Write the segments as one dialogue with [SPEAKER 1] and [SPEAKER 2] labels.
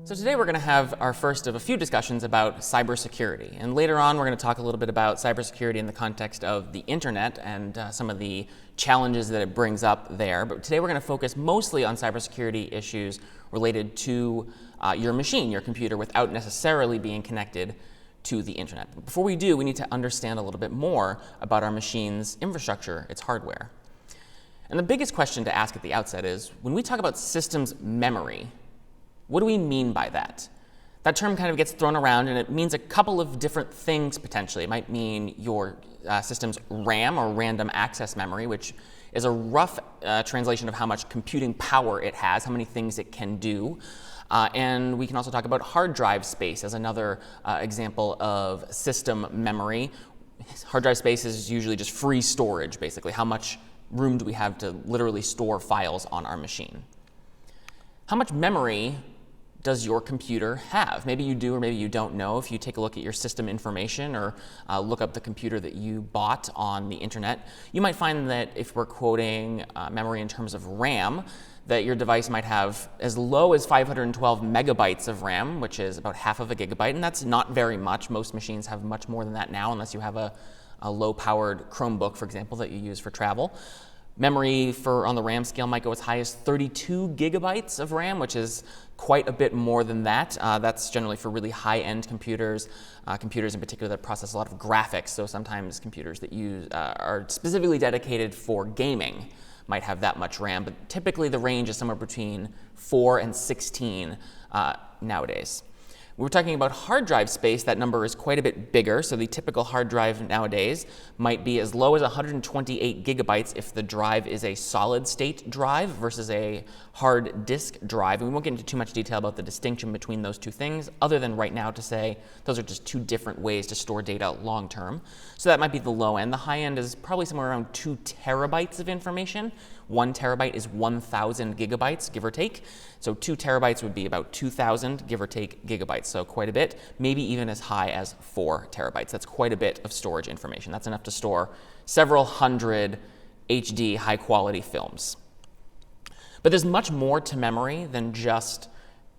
[SPEAKER 1] So today we're going to have our first of a few discussions about cybersecurity, and later on we're going to talk a little bit about cybersecurity in the context of the internet and some of the challenges that it brings up there. But today we're going to focus mostly on cybersecurity issues related to your machine, your computer, without necessarily being connected to the internet. But before we do, we need to understand a little bit more about our machine's infrastructure, its hardware. And the biggest question to ask at the outset is, when we talk about systems memory, what do we mean by that? That term kind of gets thrown around, and it means a couple of different things potentially. It might mean your system's RAM, or random access memory, which is a rough translation of how much computing power it has, how many things it can do. And we can also talk about hard drive space as another example of system memory. Hard drive space is usually just free storage, basically. How much room do we have to literally store files on our machine? How much memory does your computer have? Maybe you do or maybe you don't know. If you take a look at your system information or look up the computer that you bought on the internet, you might find that if we're quoting memory in terms of RAM, that your device might have as low as 512 megabytes of RAM, which is about half of a gigabyte, and that's not very much. Most machines have much more than that now, unless you have a low-powered Chromebook, for example, that you use for travel. Memory on the RAM scale might go as high as 32 gigabytes of RAM, which is quite a bit more than that. That's generally for really high-end computers, computers in particular that process a lot of graphics. So sometimes computers that are specifically dedicated for gaming might have that much RAM, but typically the range is somewhere between 4 and 16 nowadays. When we're talking about hard drive space, that number is quite a bit bigger. So the typical hard drive nowadays might be as low as 128 gigabytes if the drive is a solid state drive versus a hard disk drive. And we won't get into too much detail about the distinction between those two things, other than right now to say those are just two different ways to store data long term. So that might be the low end. The high end is probably somewhere around 2 terabytes of information. 1 terabyte is 1,000 gigabytes, give or take. So 2 terabytes would be about 2,000, give or take, gigabytes. So quite a bit, maybe even as high as 4 terabytes. That's quite a bit of storage information. That's enough to store several hundred HD high-quality films. But there's much more to memory than just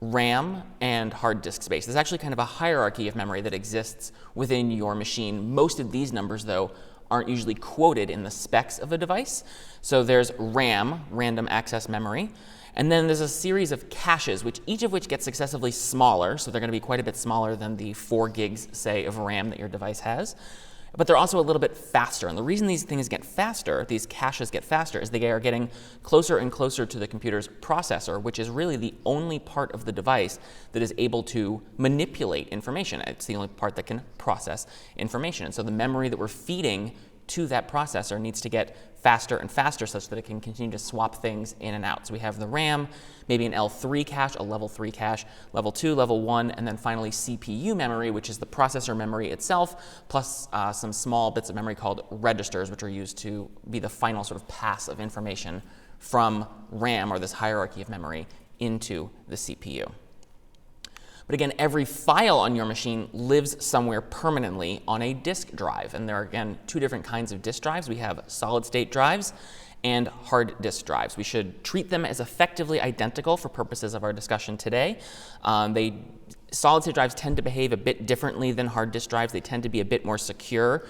[SPEAKER 1] RAM and hard disk space. There's actually kind of a hierarchy of memory that exists within your machine. Most of these numbers, though, aren't usually quoted in the specs of a device. So there's RAM, random access memory, and then there's a series of caches, each of which gets successively smaller, so they're going to be quite a bit smaller than the 4 gigs, say, of RAM that your device has. But they're also a little bit faster, and the reason these things get faster, these caches get faster, is they are getting closer and closer to the computer's processor, which is really the only part of the device that is able to manipulate information. It's the only part that can process information. And so the memory that we're feeding to that processor needs to get faster and faster such that it can continue to swap things in and out. So we have the RAM, maybe an L3 cache, a level 3 cache, level 2, level 1, and then finally CPU memory, which is the processor memory itself, plus some small bits of memory called registers, which are used to be the final sort of pass of information from RAM, or this hierarchy of memory, into the CPU. But again, every file on your machine lives somewhere permanently on a disk drive. And there are, again, two different kinds of disk drives. We have solid-state drives and hard disk drives. We should treat them as effectively identical for purposes of our discussion today. Solid-state drives tend to behave a bit differently than hard disk drives. They tend to be a bit more secure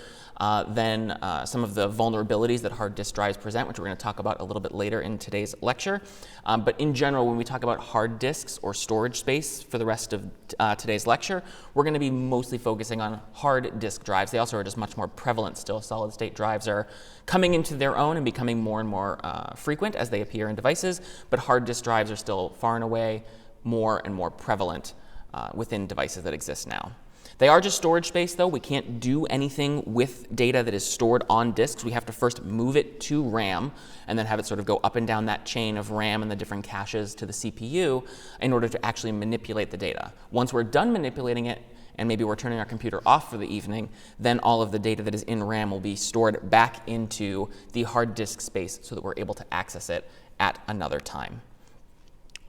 [SPEAKER 1] than some of the vulnerabilities that hard disk drives present, which we're going to talk about a little bit later in today's lecture. But in general, when we talk about hard disks or storage space for the rest of today's lecture, we're going to be mostly focusing on hard disk drives. They also are just much more prevalent still. Solid-state drives are coming into their own and becoming more and more frequent as they appear in devices, but hard disk drives are still far and away more and more prevalent within devices that exist now. They are just storage space, though. We can't do anything with data that is stored on disks. We have to first move it to RAM and then have it sort of go up and down that chain of RAM and the different caches to the CPU in order to actually manipulate the data. Once we're done manipulating it, and maybe we're turning our computer off for the evening, then all of the data that is in RAM will be stored back into the hard disk space so that we're able to access it at another time.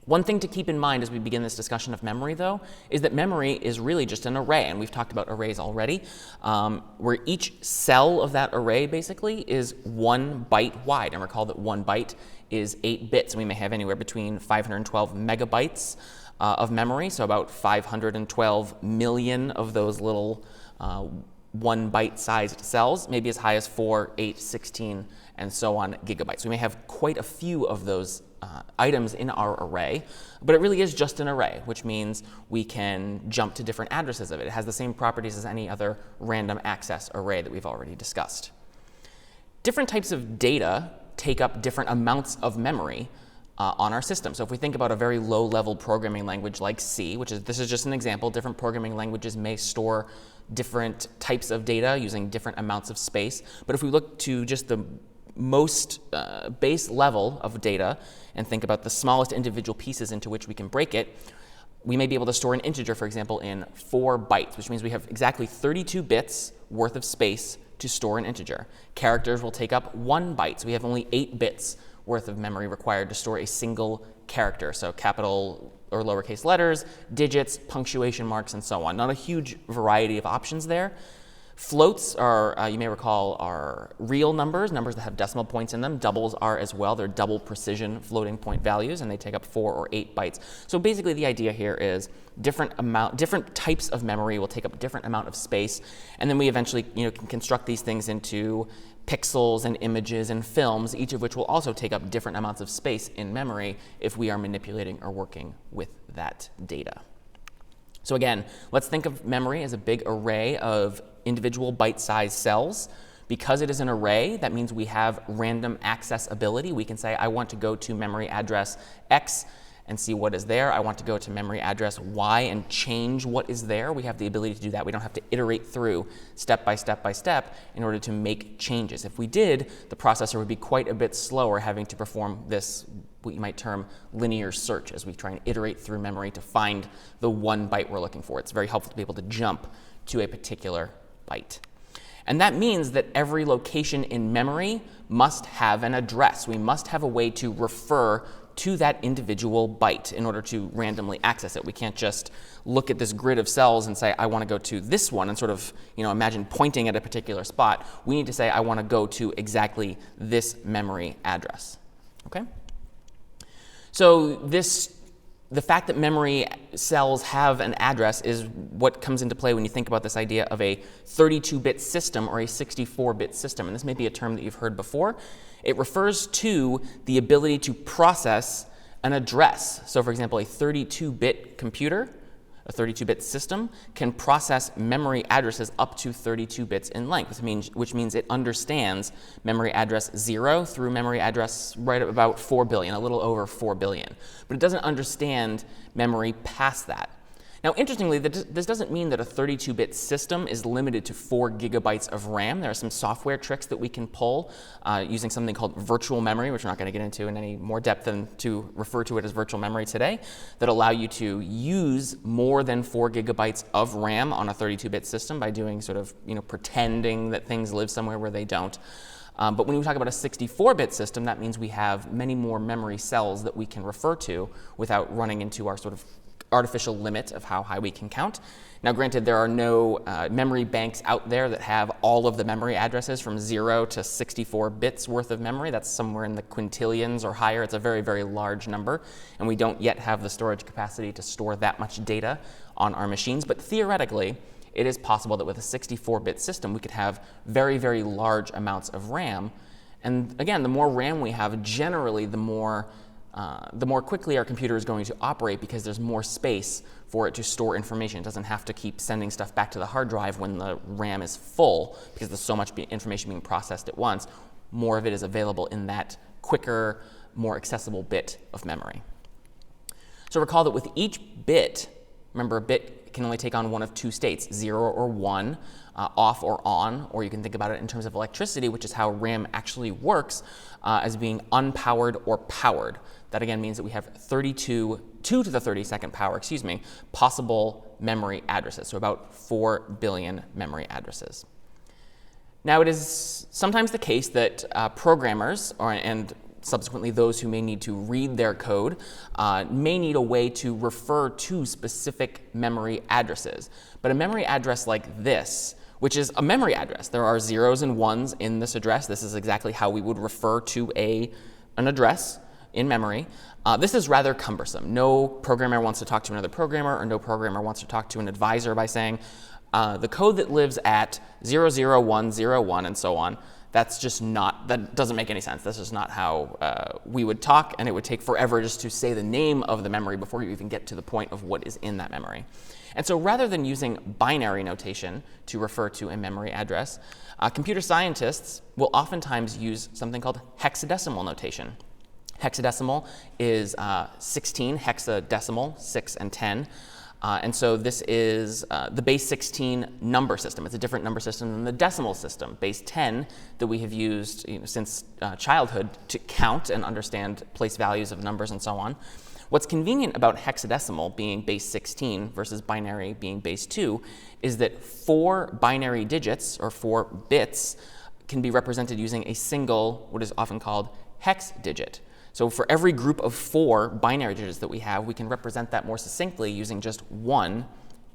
[SPEAKER 1] One thing to keep in mind as we begin this discussion of memory, though, is that memory is really just an array, and we've talked about arrays already, where each cell of that array basically is 1 byte wide. And recall that 1 byte is 8 bits, and we may have anywhere between 512 megabytes of memory, so about 512 million of those little 1 byte sized cells, maybe as high as 4, 8, 16, and so on gigabytes. We may have quite a few of those items in our array, but it really is just an array, which means we can jump to different addresses of it. It has the same properties as any other random access array that we've already discussed. Different types of data take up different amounts of memory on our system. So if we think about a very low-level programming language like C, this is just an example, different programming languages may store different types of data using different amounts of space. But if we look to just the most base level of data and think about the smallest individual pieces into which we can break it, we may be able to store an integer, for example, in 4 bytes, which means we have exactly 32 bits worth of space to store an integer. Characters will take up 1 byte, so we have only 8 bits worth of memory required to store a single character, so capital or lowercase letters, digits, punctuation marks, and so on. Not a huge variety of options there. Floats are, you may recall, are real numbers, numbers that have decimal points in them. Doubles are as well. They're double precision floating point values, and they take up 4 or 8 bytes. So basically the idea here is different types of memory will take up a different amount of space, and then we eventually can construct these things into pixels and images and films, each of which will also take up different amounts of space in memory if we are manipulating or working with that data. So again, let's think of memory as a big array of individual bite-sized cells. Because it is an array, that means we have random access ability. We can say, I want to go to memory address X and see what is there. I want to go to memory address Y and change what is there. We have the ability to do that. We don't have to iterate through step by step by step in order to make changes. If we did, the processor would be quite a bit slower, having to perform this, what you might term linear search, as we try and iterate through memory to find the 1 byte we're looking for. It's very helpful to be able to jump to a particular byte. And that means that every location in memory must have an address. We must have a way to refer to that individual byte in order to randomly access it. We can't just look at this grid of cells and say, I want to go to this one and sort of, imagine pointing at a particular spot. We need to say, I want to go to exactly this memory address. Okay? So the fact that memory cells have an address is what comes into play when you think about this idea of a 32-bit system or a 64-bit system. And this may be a term that you've heard before. It refers to the ability to process an address. So for example, a 32-bit computer, a 32-bit system, can process memory addresses up to 32 bits in length, which means it understands memory address 0 through memory address right at about 4 billion, a little over 4 billion. But it doesn't understand memory past that. Now, interestingly, this doesn't mean that a 32-bit system is limited to 4 gigabytes of RAM. There are some software tricks that we can pull using something called virtual memory, which we're not going to get into in any more depth than to refer to it as virtual memory today, that allow you to use more than 4 gigabytes of RAM on a 32-bit system by doing sort of, pretending that things live somewhere where they don't. But when we talk about a 64-bit system, that means we have many more memory cells that we can refer to without running into our sort of artificial limit of how high we can count. Now granted, there are no memory banks out there that have all of the memory addresses from 0 to 64 bits worth of memory. That's somewhere in the quintillions or higher. It's a very, very large number, and we don't yet have the storage capacity to store that much data on our machines. But theoretically, it is possible that with a 64-bit system, we could have very, very large amounts of RAM. And again, the more RAM we have, generally the more quickly our computer is going to operate, because there's more space for it to store information. It doesn't have to keep sending stuff back to the hard drive when the RAM is full, because there's so much information being processed at once. More of it is available in that quicker, more accessible bit of memory. So recall that with each bit, remember a bit can only take on one of 2 states, 0 or 1, off or on, or you can think about it in terms of electricity, which is how RAM actually works, as being unpowered or powered. That again means that we have 2 to the 32nd power, possible memory addresses, so about 4 billion memory addresses. Now it is sometimes the case that programmers and subsequently those who may need to read their code may need a way to refer to specific memory addresses. But a memory address like this, which is a memory address, there are zeros and ones in this address. This is exactly how we would refer to an address in memory. This is rather cumbersome. No programmer wants to talk to another programmer, or no programmer wants to talk to an advisor by saying, the code that lives at 00101 and so on, that doesn't make any sense. This is not how we would talk, and it would take forever just to say the name of the memory before you even get to the point of what is in that memory. And so rather than using binary notation to refer to a memory address, computer scientists will oftentimes use something called hexadecimal notation. Hexadecimal is 16, hexadecimal, 6 and 10. And so this is the base 16 number system. It's a different number system than the decimal system, base 10, that we have used since childhood to count and understand place values of numbers and so on. What's convenient about hexadecimal being base 16 versus binary being base 2 is that 4 binary digits, or 4 bits, can be represented using a single, what is often called hex digit. So for every group of 4 binary digits that we have, we can represent that more succinctly using just one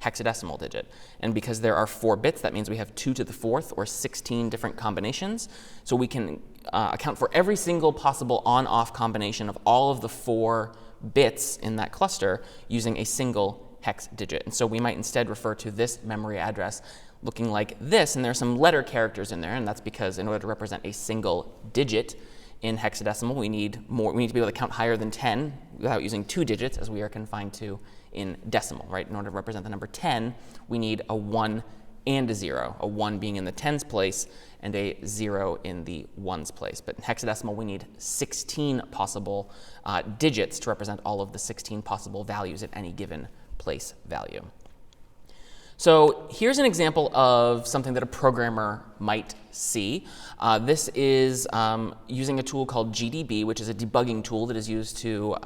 [SPEAKER 1] hexadecimal digit. And because there are 4 bits, that means we have 2 to the 4th, or 16 different combinations. So we can account for every single possible on-off combination of all of the 4 bits in that cluster using a single hex digit. And so we might instead refer to this memory address looking like this, and there are some letter characters in there, and that's because in order to represent a single digit in hexadecimal, we need to be able to count higher than 10 without using 2 digits, as we are confined to in decimal, right? In order to represent the number 10, we need a 1 and a 0, a 1 being in the tens place and a 0 in the ones place. But in hexadecimal, we need 16 possible digits to represent all of the 16 possible values at any given place value. So here's an example of something that a programmer might see. This is using a tool called GDB, which is a debugging tool that is used to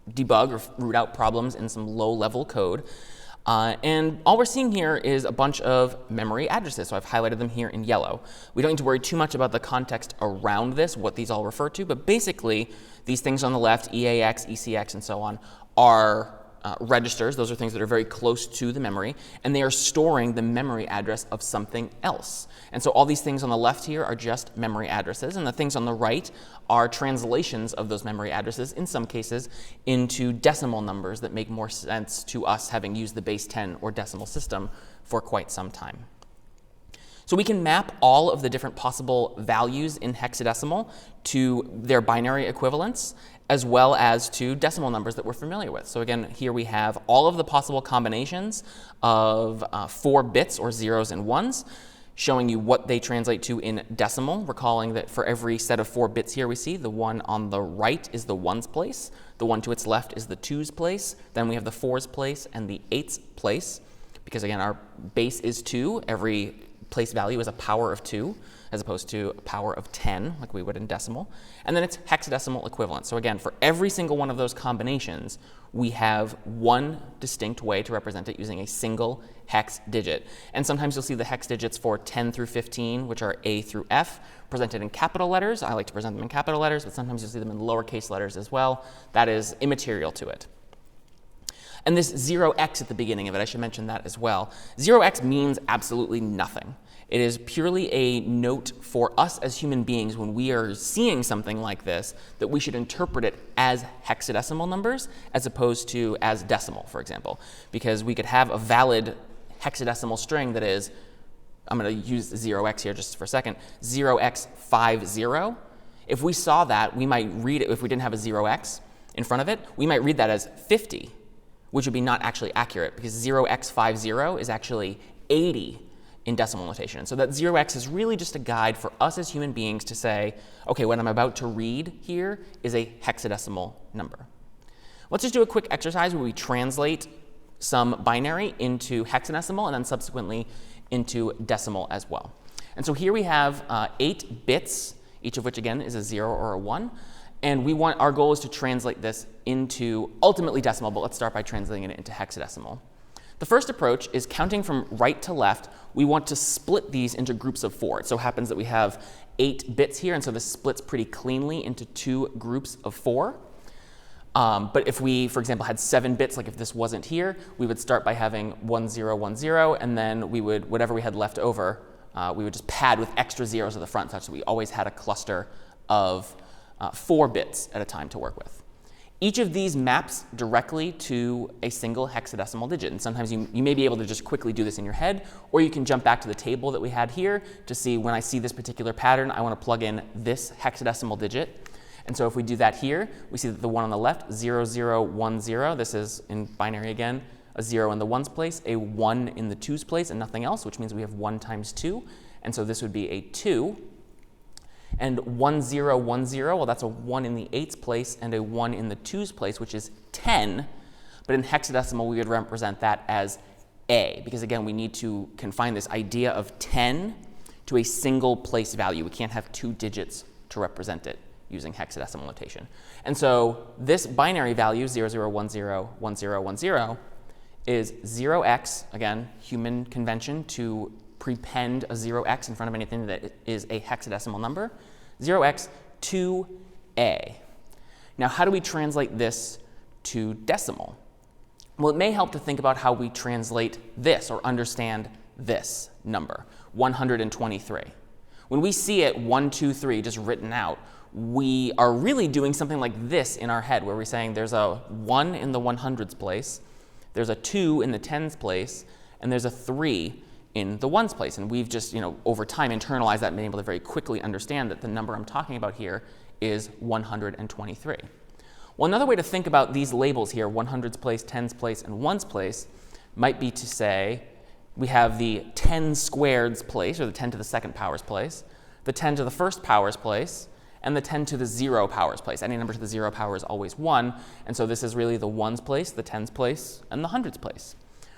[SPEAKER 1] debug or root out problems in some low-level code. And all we're seeing here is a bunch of memory addresses, so I've highlighted them here in yellow. We don't need to worry too much about the context around this, what these all refer to, but basically these things on the left, EAX, ECX, and so on, are registers. Those are things that are very close to the memory, and they are storing the memory address of something else. And so all these things on the left here are just memory addresses, and the things on the right are translations of those memory addresses, in some cases, into decimal numbers that make more sense to us, having used the base 10 or decimal system for quite some time. So we can map all of the different possible values in hexadecimal to their binary equivalents, as well as to decimal numbers that we're familiar with. So again, here we have all of the possible combinations of 4 bits, or zeros and ones, showing you what they translate to in decimal, recalling that for every set of 4 bits here we see, the one on the right is the ones place, the one to its left is the twos place, then we have the fours place and the eights place, because again, our base is 2, every place value is a power of 2, as opposed to a power of 10, like we would in decimal. And then it's hexadecimal equivalent. So again, for every single one of those combinations, we have one distinct way to represent it using a single hex digit. And sometimes you'll see the hex digits for 10 through 15, which are A through F, presented in capital letters. I like to present them in capital letters, but sometimes you'll see them in lowercase letters as well. That is immaterial to it. And this 0x at the beginning of it, I should mention that as well. 0x means absolutely nothing. It is purely a note for us as human beings when we are seeing something like this, that we should interpret it as hexadecimal numbers as opposed to as decimal, for example. Because we could have a valid hexadecimal string that is, I'm going to use 0x here just for a second, 0x50. If we saw that, we might read it, if we didn't have a 0x in front of it, we might read that as 50, which would be not actually accurate, because 0x50 is actually 80 in decimal notation. And so that 0x is really just a guide for us as human beings to say, okay, what I'm about to read here is a hexadecimal number. Let's just do a quick exercise where we translate some binary into hexadecimal and then subsequently into decimal as well. And so here we have 8 bits, each of which again is a 0 or a 1. And our goal is to translate this into ultimately decimal, but let's start by translating it into hexadecimal. The first approach is counting from right to left. We want to split these into groups of 4. It so happens that we have 8 bits here, and so this splits pretty cleanly into 2 groups of 4. But if we, for example, had 7 bits, like if this wasn't here, we would start by having 1, 0, 1, 0, and then we would, whatever we had left over, we would just pad with extra zeros at the front, such that we always had a cluster of 4 bits at a time to work with. Each of these maps directly to a single hexadecimal digit, and sometimes you may be able to just quickly do this in your head, or you can jump back to the table that we had here to see when I see this particular pattern, I want to plug in this hexadecimal digit. And so if we do that here, we see that the one on the left, 0, 0, 1, 0, this is in binary again, a 0 in the 1's place, a 1 in the 2's place, and nothing else, which means we have 1 times 2. And so this would be a 2. And 1, 0, 1, 0, well, that's a 1 in the 8's place and a 1 in the 2's place, which is 10. But in hexadecimal, we would represent that as A, because again, we need to confine this idea of 10 to a single place value. We can't have 2 digits to represent it using hexadecimal notation. And so this binary value, 0, 0, 1, 0, 1, 0, 1, 0, is 0x, again, human convention to prepend a 0x in front of anything that is a hexadecimal number, 0x 2a. Now, how do we translate this to decimal? Well, it may help to think about how we translate this or understand this number, 123. When we see it 1, 2, 3 just written out, we are really doing something like this in our head, where we're saying there's a 1 in the 100's place, there's a 2 in the 10's place, and there's a 3 in the 1's place. And we've just, over time internalized that and been able to very quickly understand that the number I'm talking about here is 123. Well, another way to think about these labels here, 100's place, 10's place, and 1's place, might be to say we have the 10 squared's place, or the 10 to the second power's place, the 10 to the first power's place, and the 10 to the 0 power's place. Any number to the 0 power is always 1, and so this is really the 1's place, the 10's place, and the 100's place.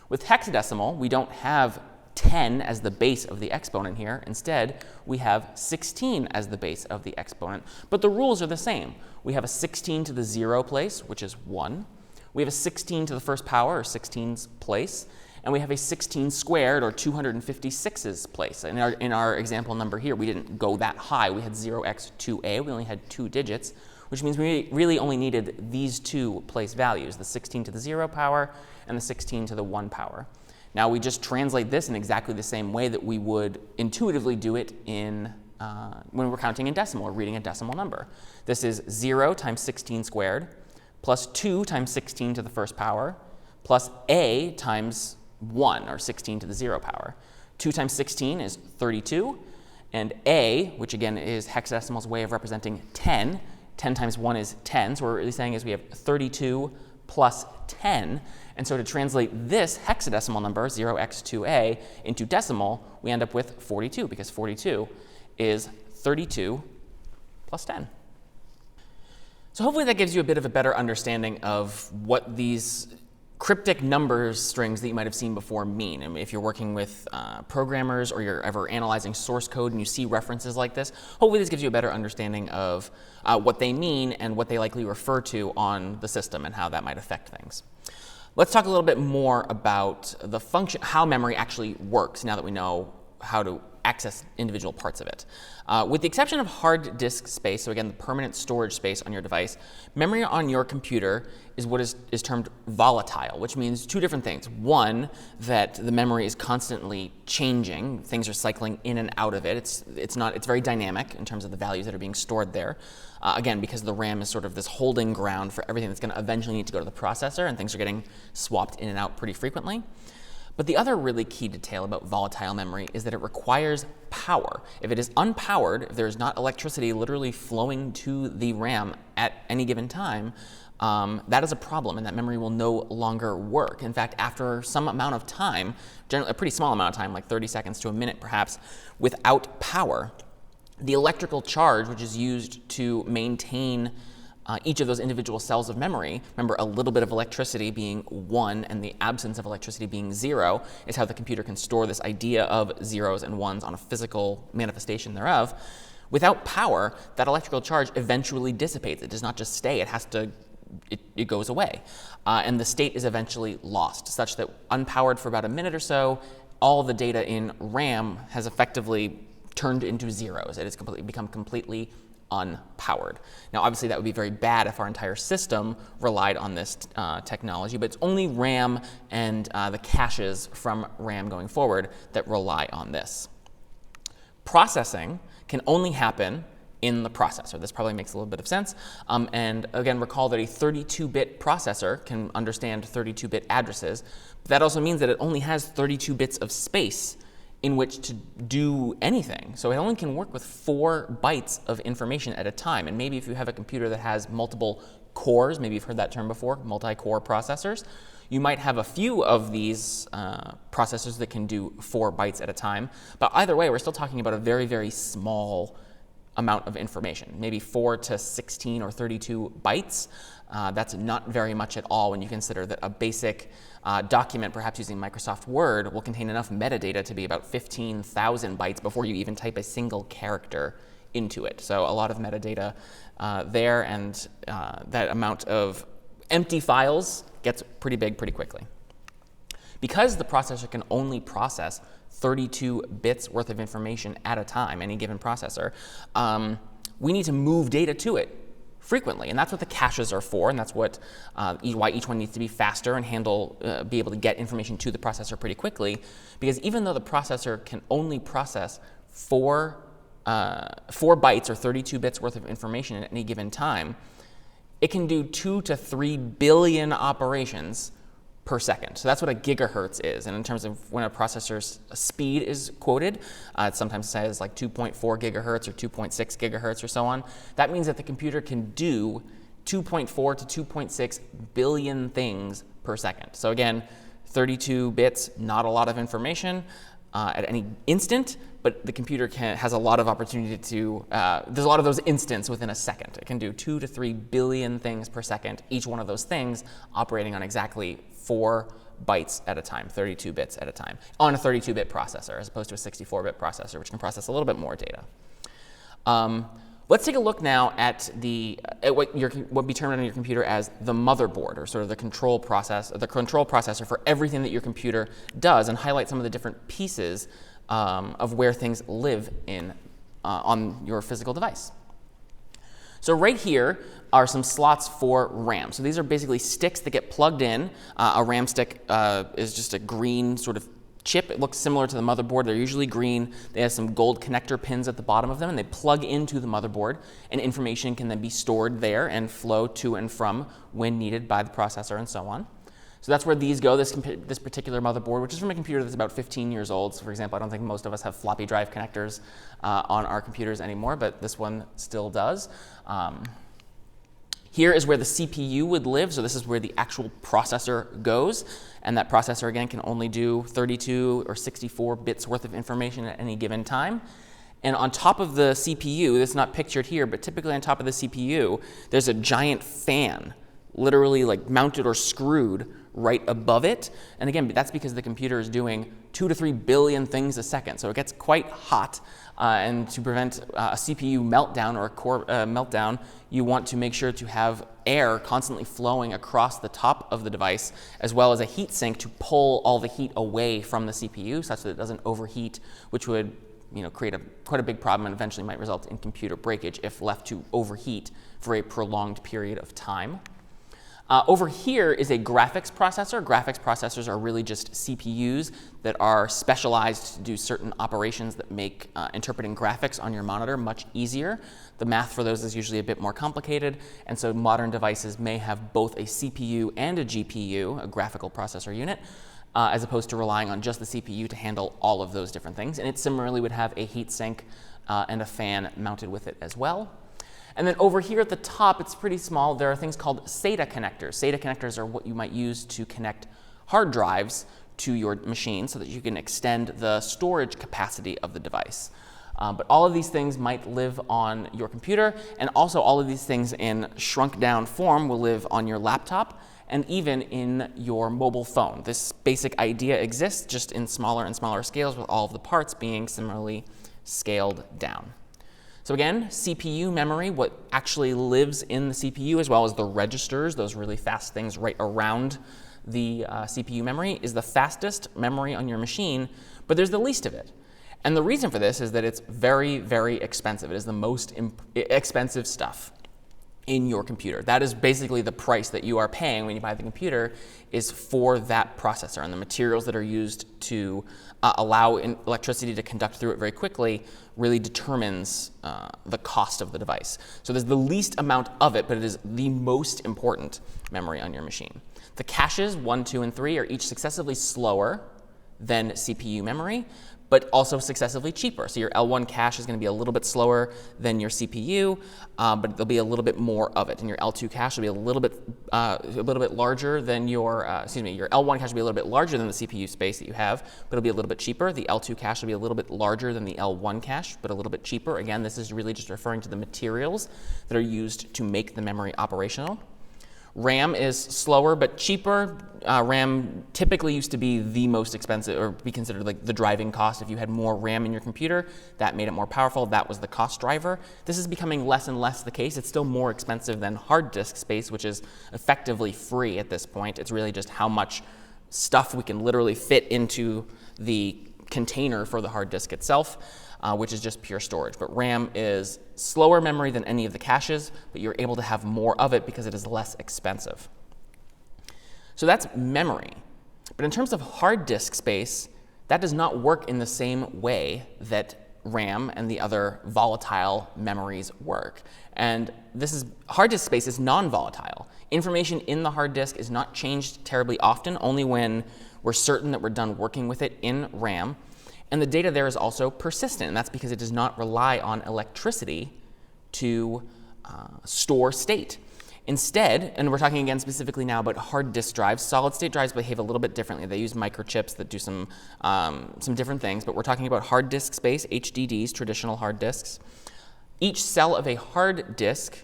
[SPEAKER 1] With hexadecimal, we don't have 10 as the base of the exponent here. Instead, we have 16 as the base of the exponent. But the rules are the same. We have a 16 to the 0 place, which is 1. We have a 16 to the first power, or 16's place. And we have a 16 squared, or 256's place. In our example number here, we didn't go that high. We had 0x2a. We only had 2 digits, which means we really only needed these 2 place values, the 16 to the 0 power and the 16 to the 1 power. Now we just translate this in exactly the same way that we would intuitively do it in when we're counting in decimal or reading a decimal number. This is 0 times 16 squared plus 2 times 16 to the first power plus a times 1, or 16 to the 0 power. 2 times 16 is 32, and a, which again is hexadecimal's way of representing 10, 10 times 1 is 10, so what we're really saying is we have 32 plus 10. And so to translate this hexadecimal number, 0x2a, into decimal, we end up with 42, because 42 is 32 plus 10. So hopefully that gives you a bit of a better understanding of what these cryptic numbers strings that you might have seen before mean. I mean, if you're working with programmers, or you're ever analyzing source code and you see references like this, hopefully this gives you a better understanding of what they mean and what they likely refer to on the system and how that might affect things. Let's talk a little bit more about the function, how memory actually works, now that we know how to access individual parts of it. With the exception of hard disk space, so again, the permanent storage space on your device, memory on your computer is what is termed volatile, which means 2 different things. One, that the memory is constantly changing. Things are cycling in and out of it. It's very dynamic in terms of the values that are being stored there. Again, because the RAM is sort of this holding ground for everything that's going to eventually need to go to the processor, and things are getting swapped in and out pretty frequently. But the other really key detail about volatile memory is that it requires power. If it is unpowered, if there's not electricity literally flowing to the RAM at any given time, that is a problem, and that memory will no longer work. In fact, after some amount of time, generally a pretty small amount of time, like 30 seconds to a minute perhaps, without power, the electrical charge, which is used to maintain each of those individual cells of memory, remember, a little bit of electricity being 1 and the absence of electricity being 0 is how the computer can store this idea of zeros and ones on a physical manifestation thereof. Without power, that electrical charge eventually dissipates. It does not just stay, it goes away. And the state is eventually lost, such that unpowered for about a minute or so, all the data in RAM has effectively turned into zeros. It has become completely unpowered. Now, obviously, that would be very bad if our entire system relied on this technology, but it's only RAM and the caches from RAM going forward that rely on this. Processing can only happen in the processor. This probably makes a little bit of sense. And again, recall that a 32-bit processor can understand 32-bit addresses. But that also means that it only has 32 bits of space in which to do anything. So it only can work with 4 bytes of information at a time. And maybe if you have a computer that has multiple cores, maybe you've heard that term before, multi-core processors, you might have a few of these processors that can do 4 bytes at a time. But either way, we're still talking about a very, very small amount of information, maybe 4 to 16 or 32 bytes. That's not very much at all when you consider that a basic document, perhaps using Microsoft Word, will contain enough metadata to be about 15,000 bytes before you even type a single character into it. So a lot of metadata there, and that amount of empty files gets pretty big pretty quickly. Because the processor can only process 32 bits worth of information at a time, any given processor, we need to move data to it frequently. And that's what the caches are for, and that's what why each one needs to be faster and be able to get information to the processor pretty quickly. Because even though the processor can only process 4 bytes or 32 bits worth of information at any given time, it can do 2 to 3 billion operations per second. So that's what a gigahertz is. And in terms of when a processor's speed is quoted, it sometimes says like 2.4 gigahertz or 2.6 gigahertz or so on. That means that the computer can do 2.4 to 2.6 billion things per second. So again, 32 bits, not a lot of information at any instant, but the computer has a lot of opportunity to, there's a lot of those instants within a second. It can do 2 to 3 billion things per second, each one of those things operating on exactly 4 bytes at a time, 32 bits at a time, on a 32-bit processor, as opposed to a 64-bit processor, which can process a little bit more data. Let's take a look now at what would be termed on your computer as the motherboard, or sort of the control processor for everything that your computer does, and highlight some of the different pieces of where things live on your physical device. So right here are some slots for RAM. So these are basically sticks that get plugged in. A RAM stick is just a green sort of chip. It looks similar to the motherboard. They're usually green. They have some gold connector pins at the bottom of them, and they plug into the motherboard, and information can then be stored there and flow to and from when needed by the processor and so on. So that's where these go, this particular motherboard, which is from a computer that's about 15 years old. So for example, I don't think most of us have floppy drive connectors on our computers anymore, but this one still does. Here is where the CPU would live, so this is where the actual processor goes, and that processor, again, can only do 32 or 64 bits worth of information at any given time. And on top of the CPU, this is not pictured here, but typically on top of the CPU, there's a giant fan, literally like mounted or screwed right above it. And again, that's because the computer is doing 2 to 3 billion things a second, so it gets quite hot. And to prevent a CPU meltdown or a core meltdown, you want to make sure to have air constantly flowing across the top of the device, as well as a heat sink to pull all the heat away from the CPU such that it doesn't overheat, which would create quite a big problem and eventually might result in computer breakage if left to overheat for a prolonged period of time. Over here is a graphics processor. Graphics processors are really just CPUs that are specialized to do certain operations that make interpreting graphics on your monitor much easier. The math for those is usually a bit more complicated, and so modern devices may have both a CPU and a GPU, a graphical processor unit, as opposed to relying on just the CPU to handle all of those different things. And it similarly would have a heat sink and a fan mounted with it as well. And then over here at the top, it's pretty small. There are things called SATA connectors. SATA connectors are what you might use to connect hard drives to your machine so that you can extend the storage capacity of the device. But all of these things might live on your computer, and also all of these things in shrunk down form will live on your laptop and even in your mobile phone. This basic idea exists just in smaller and smaller scales, with all of the parts being similarly scaled down. So again, CPU memory, what actually lives in the CPU, as well as the registers, those really fast things right around the CPU memory, is the fastest memory on your machine, but there's the least of it. And the reason for this is that it's very, very expensive. It is the most expensive stuff in your computer. That is basically the price that you are paying when you buy the computer, is for that processor, and the materials that are used to allow electricity to conduct through it very quickly really determines the cost of the device. So there's the least amount of it, but it is the most important memory on your machine. The caches 1, 2, and 3 are each successively slower than CPU memory, but also successively cheaper. So your L1 cache is going to be a little bit slower than your CPU, but there'll be a little bit more of it. And your L2 cache will be a little bit larger than your, your L1 cache will be a little bit larger than the CPU space that you have, but it'll be a little bit cheaper. The L2 cache will be a little bit larger than the L1 cache, but a little bit cheaper. Again, this is really just referring to the materials that are used to make the memory operational. RAM is slower but cheaper. RAM typically used to be the most expensive, or be considered like the driving cost. If you had more RAM in your computer, that made it more powerful. That was the cost driver. This is becoming less and less the case. It's still more expensive than hard disk space, which is effectively free at this point. It's really just how much stuff we can literally fit into the container for the hard disk itself, which is just pure storage. But RAM is slower memory than any of the caches, but you're able to have more of it because it is less expensive. So that's memory. But in terms of hard disk space, that does not work in the same way that RAM and the other volatile memories work. And hard disk space is non-volatile. Information in the hard disk is not changed terribly often, only when we're certain that we're done working with it in RAM. And the data there is also persistent, and that's because it does not rely on electricity to store state. Instead, and we're talking again specifically now about hard disk drives, solid state drives behave a little bit differently. They use microchips that do some different things, but we're talking about hard disk space, HDDs, traditional hard disks. Each cell of a hard disk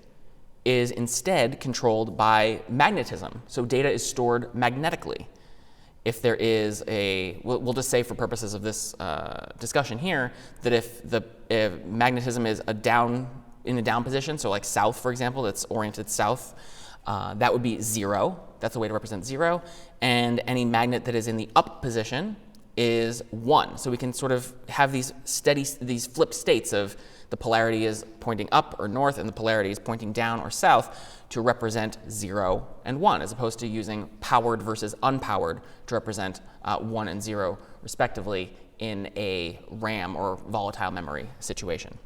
[SPEAKER 1] is instead controlled by magnetism, so data is stored magnetically. If there is we'll just say for purposes of this discussion here, that if magnetism is in a down position, so like south, for example, that's oriented south, that would be 0. That's a way to represent 0. And any magnet that is in the up position is 1. So we can sort of have these flipped states of the polarity is pointing up or north and the polarity is pointing down or south to represent 0 and 1, as opposed to using powered versus unpowered to represent 1 and 0 respectively in a RAM or volatile memory situation.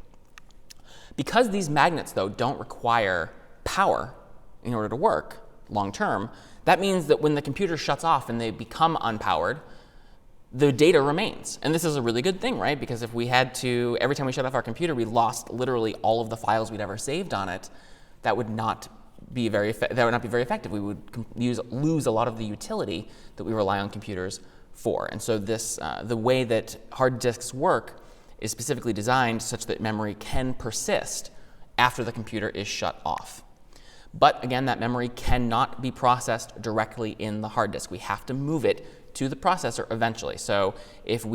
[SPEAKER 1] Because these magnets, though, don't require power in order to work long term, that means that when the computer shuts off and they become unpowered, the data remains. And this is a really good thing, right? Because if we had to, every time we shut off our computer, we lost literally all of the files we'd ever saved on it, that would not be very effective. We would lose a lot of the utility that we rely on computers for. And so the way that hard disks work is specifically designed such that memory can persist after the computer is shut off. But again, that memory cannot be processed directly in the hard disk. We have to move it to the processor eventually. So if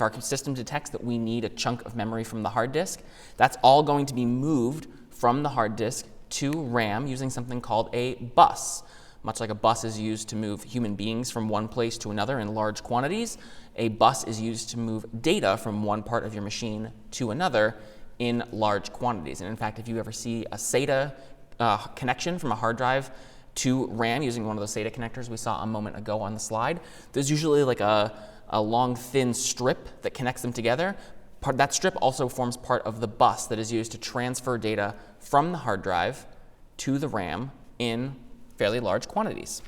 [SPEAKER 1] our system detects that we need a chunk of memory from the hard disk, that's all going to be moved from the hard disk to RAM using something called a bus. Much like a bus is used to move human beings from one place to another in large quantities, a bus is used to move data from one part of your machine to another in large quantities. And in fact, if you ever see a SATA connection from a hard drive to RAM using one of those SATA connectors we saw a moment ago on the slide, there's usually like a long, thin strip that connects them together. That strip also forms part of the bus that is used to transfer data from the hard drive to the RAM in fairly large quantities.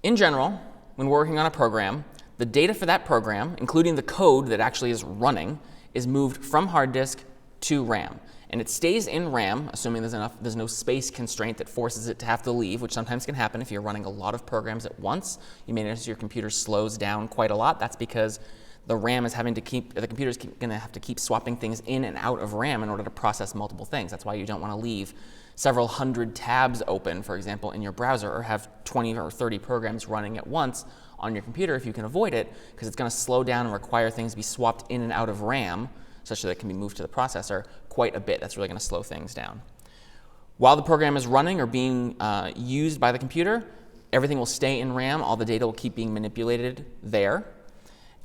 [SPEAKER 1] In general, when we're working on a program, the data for that program, including the code that actually is running, is moved from hard disk to RAM. And it stays in RAM, assuming there's no space constraint that forces it to have to leave, which sometimes can happen if you're running a lot of programs at once. You may notice your computer slows down quite a lot. That's because the RAM is the computer's going to have to keep swapping things in and out of RAM in order to process multiple things. That's why you don't want to leave several hundred tabs open, for example, in your browser, or have 20 or 30 programs running at once on your computer if you can avoid it, because it's going to slow down and require things to be swapped in and out of RAM such that it can be moved to the processor quite a bit. That's really going to slow things down. While the program is running or being used by the computer, everything will stay in RAM. All the data will keep being manipulated there.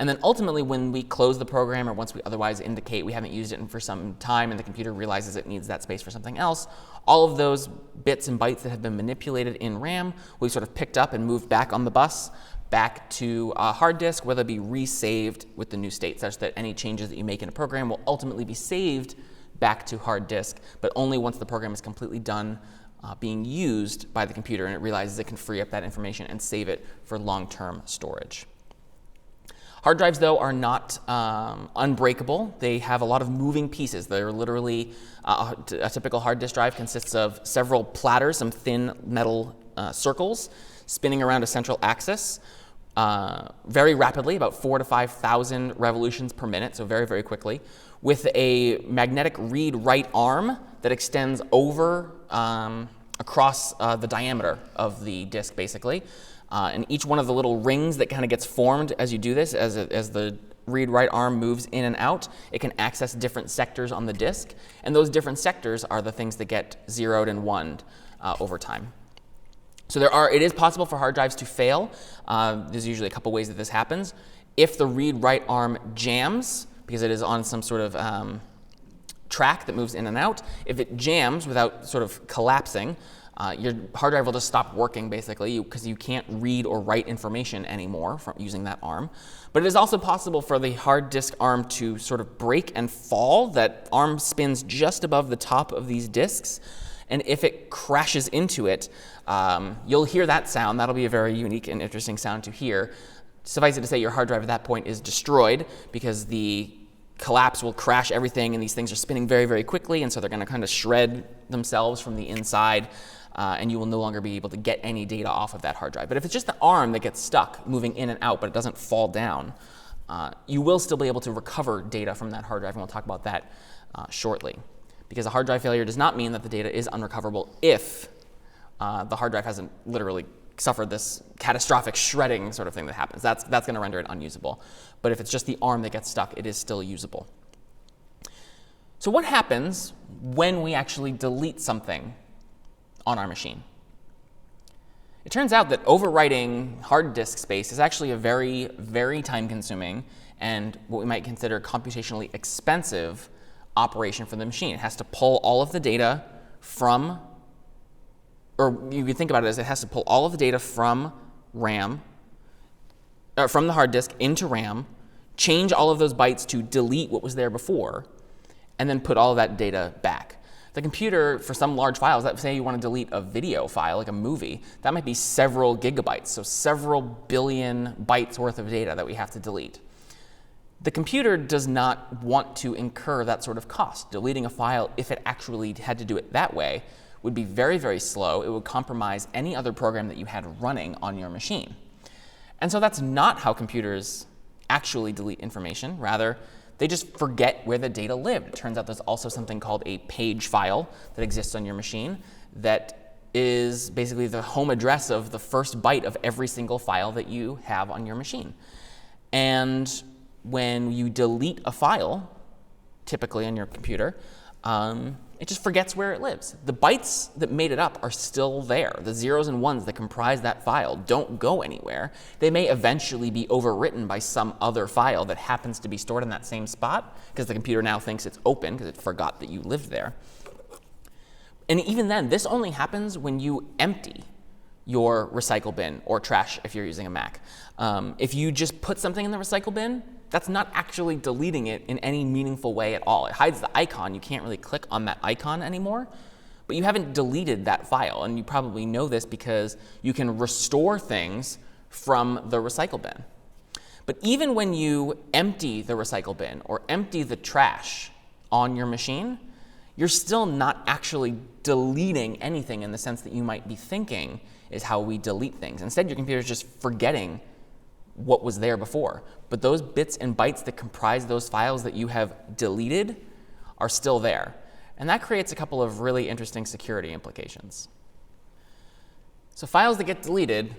[SPEAKER 1] And then ultimately, when we close the program or once we otherwise indicate we haven't used it for some time and the computer realizes it needs that space for something else, all of those bits and bytes that have been manipulated in RAM will be sort of picked up and moved back on the bus, back to a hard disk, where they'll be resaved with the new state, such that any changes that you make in a program will ultimately be saved back to hard disk, but only once the program is completely done being used by the computer and it realizes it can free up that information and save it for long-term storage. Hard drives, though, are not unbreakable. They have a lot of moving pieces. They're literally, a typical hard disk drive consists of several platters, some thin metal circles, spinning around a central axis very rapidly, about 4,000 to 5,000 revolutions per minute, so very, very quickly, with a magnetic read-write arm that extends over across the diameter of the disk, basically. And each one of the little rings that kind of gets formed as you do this, as the read-write arm moves in and out, it can access different sectors on the disk. And those different sectors are the things that get zeroed and oned over time. So it is possible for hard drives to fail. There's usually a couple ways that this happens. If the read-write arm jams, because it is on some sort of track that moves in and out, if it jams without sort of collapsing, your hard drive will just stop working, basically, because you can't read or write information anymore from using that arm. But it is also possible for the hard disk arm to sort of break and fall. That arm spins just above the top of these disks, and if it crashes into it, you'll hear that sound. That'll be a very unique and interesting sound to hear. Suffice it to say, your hard drive at that point is destroyed because the collapse will crash everything, and these things are spinning very, very quickly, and so they're going to kind of shred themselves from the inside. And you will no longer be able to get any data off of that hard drive. But if it's just the arm that gets stuck moving in and out, but it doesn't fall down, you will still be able to recover data from that hard drive, and we'll talk about that shortly. Because a hard drive failure does not mean that the data is unrecoverable if the hard drive hasn't literally suffered this catastrophic shredding sort of thing that happens. That's going to render it unusable. But if it's just the arm that gets stuck, it is still usable. So what happens when we actually delete something on our machine? It turns out that overwriting hard disk space is actually a very, very time-consuming and what we might consider computationally expensive operation for the machine. It has to pull all of the data from, or you could think about it as it has to pull all of the data from RAM, from the hard disk into RAM, change all of those bytes to delete what was there before, and then put all of that data back. The computer, for some large files, let's say you want to delete a video file, like a movie, that might be several gigabytes, so several billion bytes worth of data that we have to delete. The computer does not want to incur that sort of cost. Deleting a file, if it actually had to do it that way, would be very, very slow. It would compromise any other program that you had running on your machine. And so that's not how computers actually delete information. Rather, they just forget where the data lived. It turns out there's also something called a page file that exists on your machine that is basically the home address of the first byte of every single file that you have on your machine. And when you delete a file, typically on your computer, it just forgets where it lives. The bytes that made it up are still there. The zeros and ones that comprise that file don't go anywhere. They may eventually be overwritten by some other file that happens to be stored in that same spot because the computer now thinks it's open because it forgot that you lived there. And even then, this only happens when you empty your recycle bin or trash if you're using a Mac. If you just put something in the recycle bin, that's not actually deleting it in any meaningful way at all. It hides the icon. You can't really click on that icon anymore, but you haven't deleted that file. And you probably know this because you can restore things from the recycle bin. But even when you empty the recycle bin or empty the trash on your machine, you're still not actually deleting anything in the sense that you might be thinking is how we delete things. Instead, your computer is just forgetting what was there before. But those bits and bytes that comprise those files that you have deleted are still there. And that creates a couple of really interesting security implications. So files that get deleted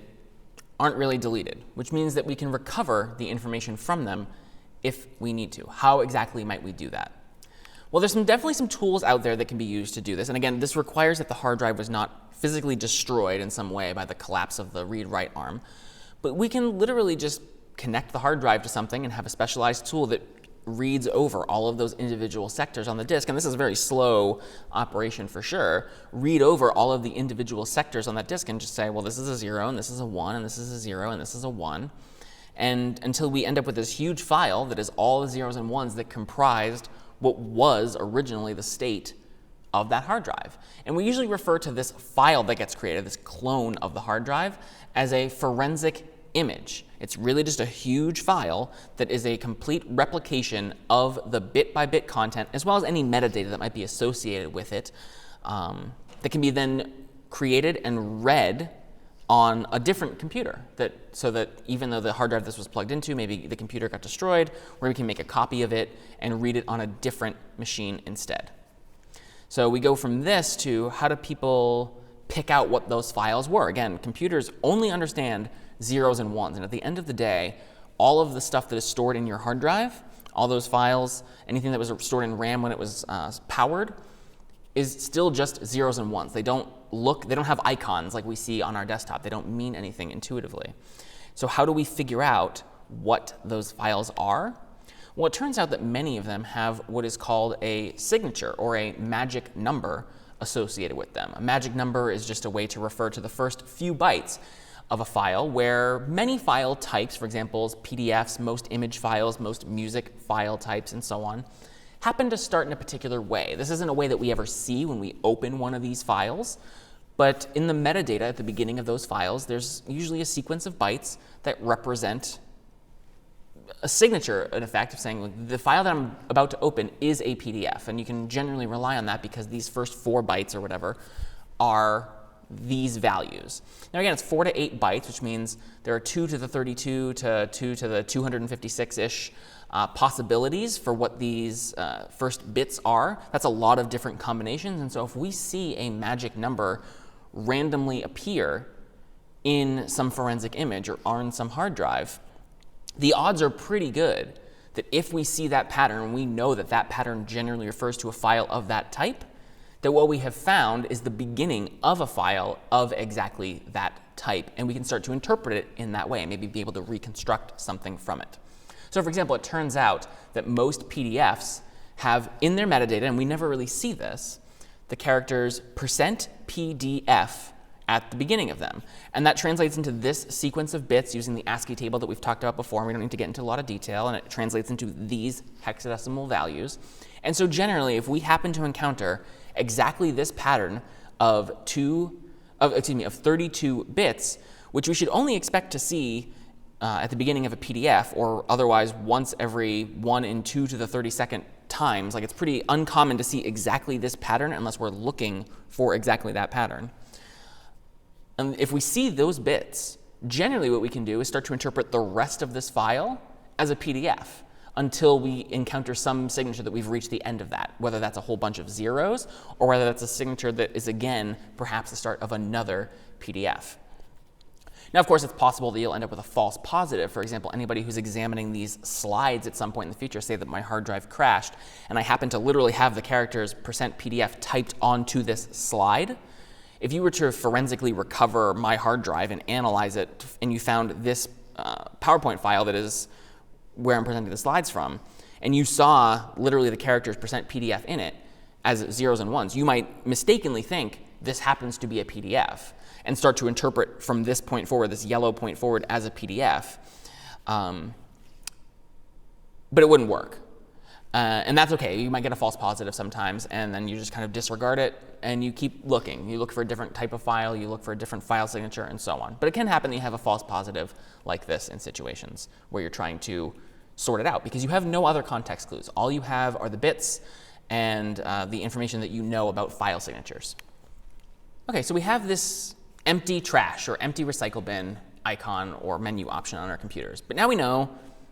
[SPEAKER 1] aren't really deleted, which means that we can recover the information from them if we need to. How exactly might we do that? Well, there's definitely some tools out there that can be used to do this. And again, this requires that the hard drive was not physically destroyed in some way by the collapse of the read-write arm. But we can literally just connect the hard drive to something and have a specialized tool that reads over all of those individual sectors on the disk, and this is a very slow operation for sure, read over all of the individual sectors on that disk and just say, well, this is a 0, and this is a 1, and this is a 0, and this is a 1, and until we end up with this huge file that is all the 0s and 1s that comprised what was originally the state of that hard drive. And we usually refer to this file that gets created, this clone of the hard drive, as a forensic image. It's really just a huge file that is a complete replication of the bit-by-bit content, as well as any metadata that might be associated with it, that can be then created and read on a different computer, so that even though the hard drive this was plugged into, maybe the computer got destroyed, where we can make a copy of it and read it on a different machine instead. So we go from this to how do people pick out what those files were. Again, computers only understand 0s and 1s, and at the end of the day, all of the stuff that is stored in your hard drive, all those files, anything that was stored in RAM when it was powered, is still just 0s and 1s. They don't have icons like we see on our desktop. They don't mean anything intuitively. So how do we figure out what those files are? Well, it turns out that many of them have what is called a signature or a magic number associated with them. A magic number is just a way to refer to the first few bytes of a file, where many file types, for example, PDFs, most image files, most music file types, and so on, happen to start in a particular way. This isn't a way that we ever see when we open one of these files, but in the metadata at the beginning of those files, there's usually a sequence of bytes that represent a signature, in effect, of saying the file that I'm about to open is a PDF, and you can generally rely on that because these first 4 bytes or whatever are these values. Now again, it's 4 to 8 bytes, which means there are 2 to the 32 to 2 to the 256-ish possibilities for what these first bits are. That's a lot of different combinations, and so if we see a magic number randomly appear in some forensic image or on some hard drive, the odds are pretty good that if we see that pattern, and we know that that pattern generally refers to a file of that type, that what we have found is the beginning of a file of exactly that type, and we can start to interpret it in that way and maybe be able to reconstruct something from it. So for example, it turns out that most PDFs have in their metadata, and we never really see this, the characters %PDF at the beginning of them. And that translates into this sequence of bits using the ASCII table that we've talked about before, and we don't need to get into a lot of detail, and it translates into these hexadecimal values. And so generally, if we happen to encounter exactly this pattern of 32 bits, which we should only expect to see at the beginning of a PDF, or otherwise once every 1 in 2 to the 32nd times, like it's pretty uncommon to see exactly this pattern unless we're looking for exactly that pattern. And if we see those bits, generally what we can do is start to interpret the rest of this file as a PDF until we encounter some signature that we've reached the end of that, whether that's a whole bunch of zeros or whether that's a signature that is, again, perhaps the start of another PDF. Now, of course, it's possible that you'll end up with a false positive. For example, anybody who's examining these slides at some point in the future, say that my hard drive crashed, and I happen to literally have the characters %PDF typed onto this slide. If you were to forensically recover my hard drive and analyze it, and you found this PowerPoint file that is where I'm presenting the slides from, and you saw literally the characters %PDF in it as 0s and 1s, you might mistakenly think this happens to be a PDF and start to interpret from this point forward, this yellow point forward, as a PDF. But it wouldn't work. And that's okay. You might get a false positive sometimes, and then you just kind of disregard it, and you keep looking. You look for a different type of file, you look for a different file signature, and so on. But it can happen that you have a false positive like this in situations where you're trying to sort it out, because you have no other context clues. All you have are the bits and the information that you know about file signatures. Okay, so we have this empty trash or empty recycle bin icon or menu option on our computers. But now we know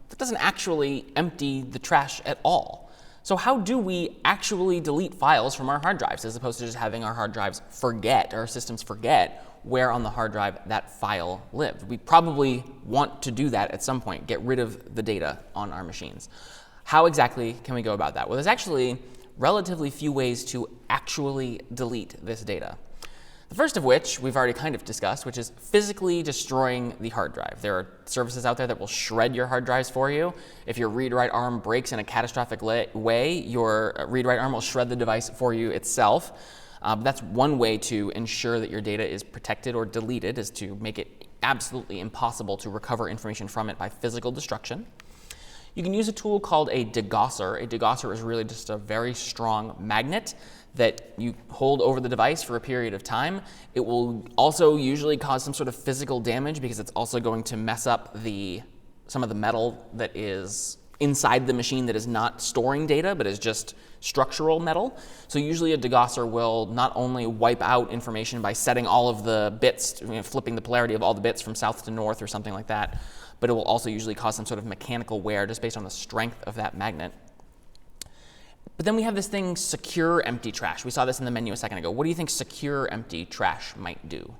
[SPEAKER 1] that doesn't actually empty the trash at all. So how do we actually delete files from our hard drives as opposed to just having our hard drives forget, or our systems forget, where on the hard drive that file lived? We probably want to do that at some point, get rid of the data on our machines. How exactly can we go about that? Well, there's actually relatively few ways to actually delete this data. The first of which we've already kind of discussed, which is physically destroying the hard drive. There are services out there that will shred your hard drives for you. If your read-write arm breaks in a catastrophic way, your read-write arm will shred the device for you itself. That's one way to ensure that your data is protected or deleted, is to make it absolutely impossible to recover information from it by physical destruction. You can use a tool called a degausser. A degausser is really just a very strong magnet that you hold over the device for a period of time. It will also usually cause some sort of physical damage because it's also going to mess up some of the metal that is inside the machine that is not storing data, but is just structural metal. So usually a degausser will not only wipe out information by setting all of the bits, flipping the polarity of all the bits from south to north or something like that, but it will also usually cause some sort of mechanical wear just based on the strength of that magnet. But then we have this thing, secure empty trash. We saw this in the menu a second ago. What do you think secure empty trash might do?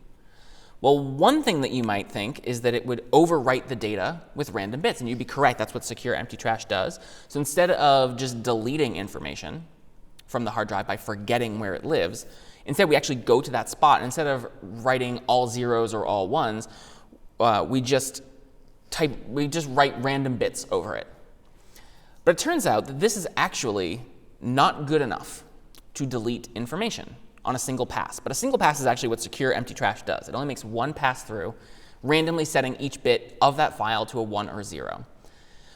[SPEAKER 1] Well, one thing that you might think is that it would overwrite the data with random bits, and you'd be correct. That's what secure empty trash does. So instead of just deleting information from the hard drive by forgetting where it lives, instead we actually go to that spot, and instead of writing all zeros or all ones, we just write random bits over it. But it turns out that this is actually not good enough to delete information on a single pass. But a single pass is actually what secure empty trash does. It only makes one pass through, randomly setting each bit of that file to a 1 or 0.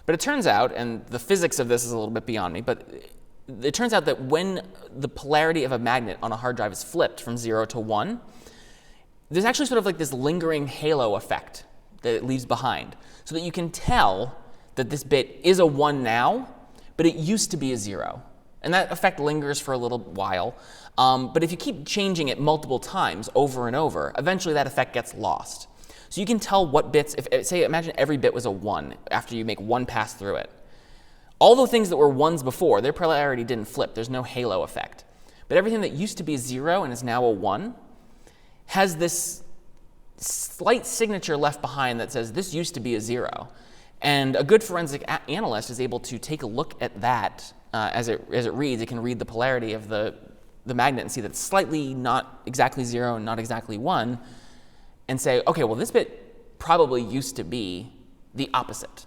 [SPEAKER 1] But it turns out, and the physics of this is a little bit beyond me, but it turns out that when the polarity of a magnet on a hard drive is flipped from 0 to 1, there's actually sort of like this lingering halo effect that it leaves behind, so that you can tell that this bit is a 1 now, but it used to be a 0. And that effect lingers for a little while. But if you keep changing it multiple times over and over, eventually that effect gets lost. So you can tell what bits, imagine every bit was a 1 after you make one pass through it. All the things that were 1s before, their polarity didn't flip. There's no halo effect. But everything that used to be a 0 and is now a 1 has this slight signature left behind that says this used to be a 0. And a good forensic analyst is able to take a look at that as it reads. It can read the polarity of the magnet and see that it's slightly not exactly 0 and not exactly 1, and say, okay, well, this bit probably used to be the opposite.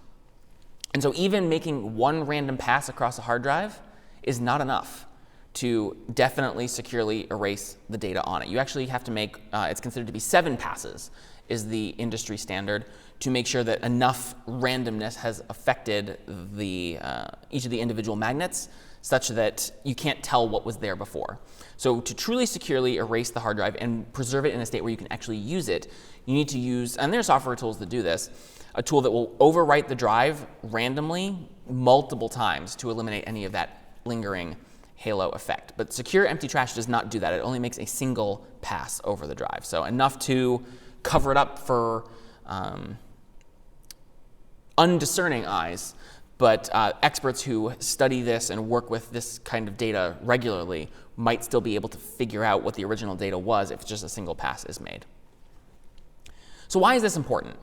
[SPEAKER 1] And so even making one random pass across a hard drive is not enough to definitely securely erase the data on it. You actually have to make, it's considered to be 7 passes is the industry standard, to make sure that enough randomness has affected each of the individual magnets such that you can't tell what was there before. So to truly securely erase the hard drive and preserve it in a state where you can actually use it, you need to use, and there are software tools that do this, a tool that will overwrite the drive randomly multiple times to eliminate any of that lingering halo effect. But secure empty trash does not do that. It only makes a single pass over the drive. So enough to cover it up for undiscerning eyes, but experts who study this and work with this kind of data regularly might still be able to figure out what the original data was if just a single pass is made. So why is this important?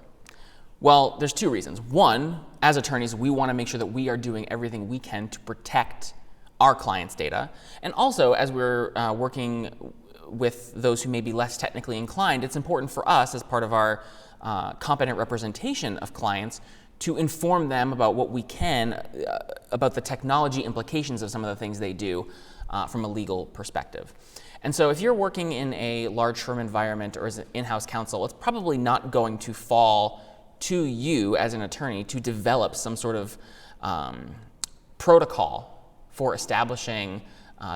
[SPEAKER 1] Well, there's 2 reasons. One, as attorneys, we want to make sure that we are doing everything we can to protect our clients' data. And also, as we're working with those who may be less technically inclined, it's important for us, as part of our competent representation of clients, to inform them about what we can, about the technology implications of some of the things they do from a legal perspective. And so if you're working in a large firm environment or as an in-house counsel, it's probably not going to fall to you as an attorney to develop some sort of protocol for establishing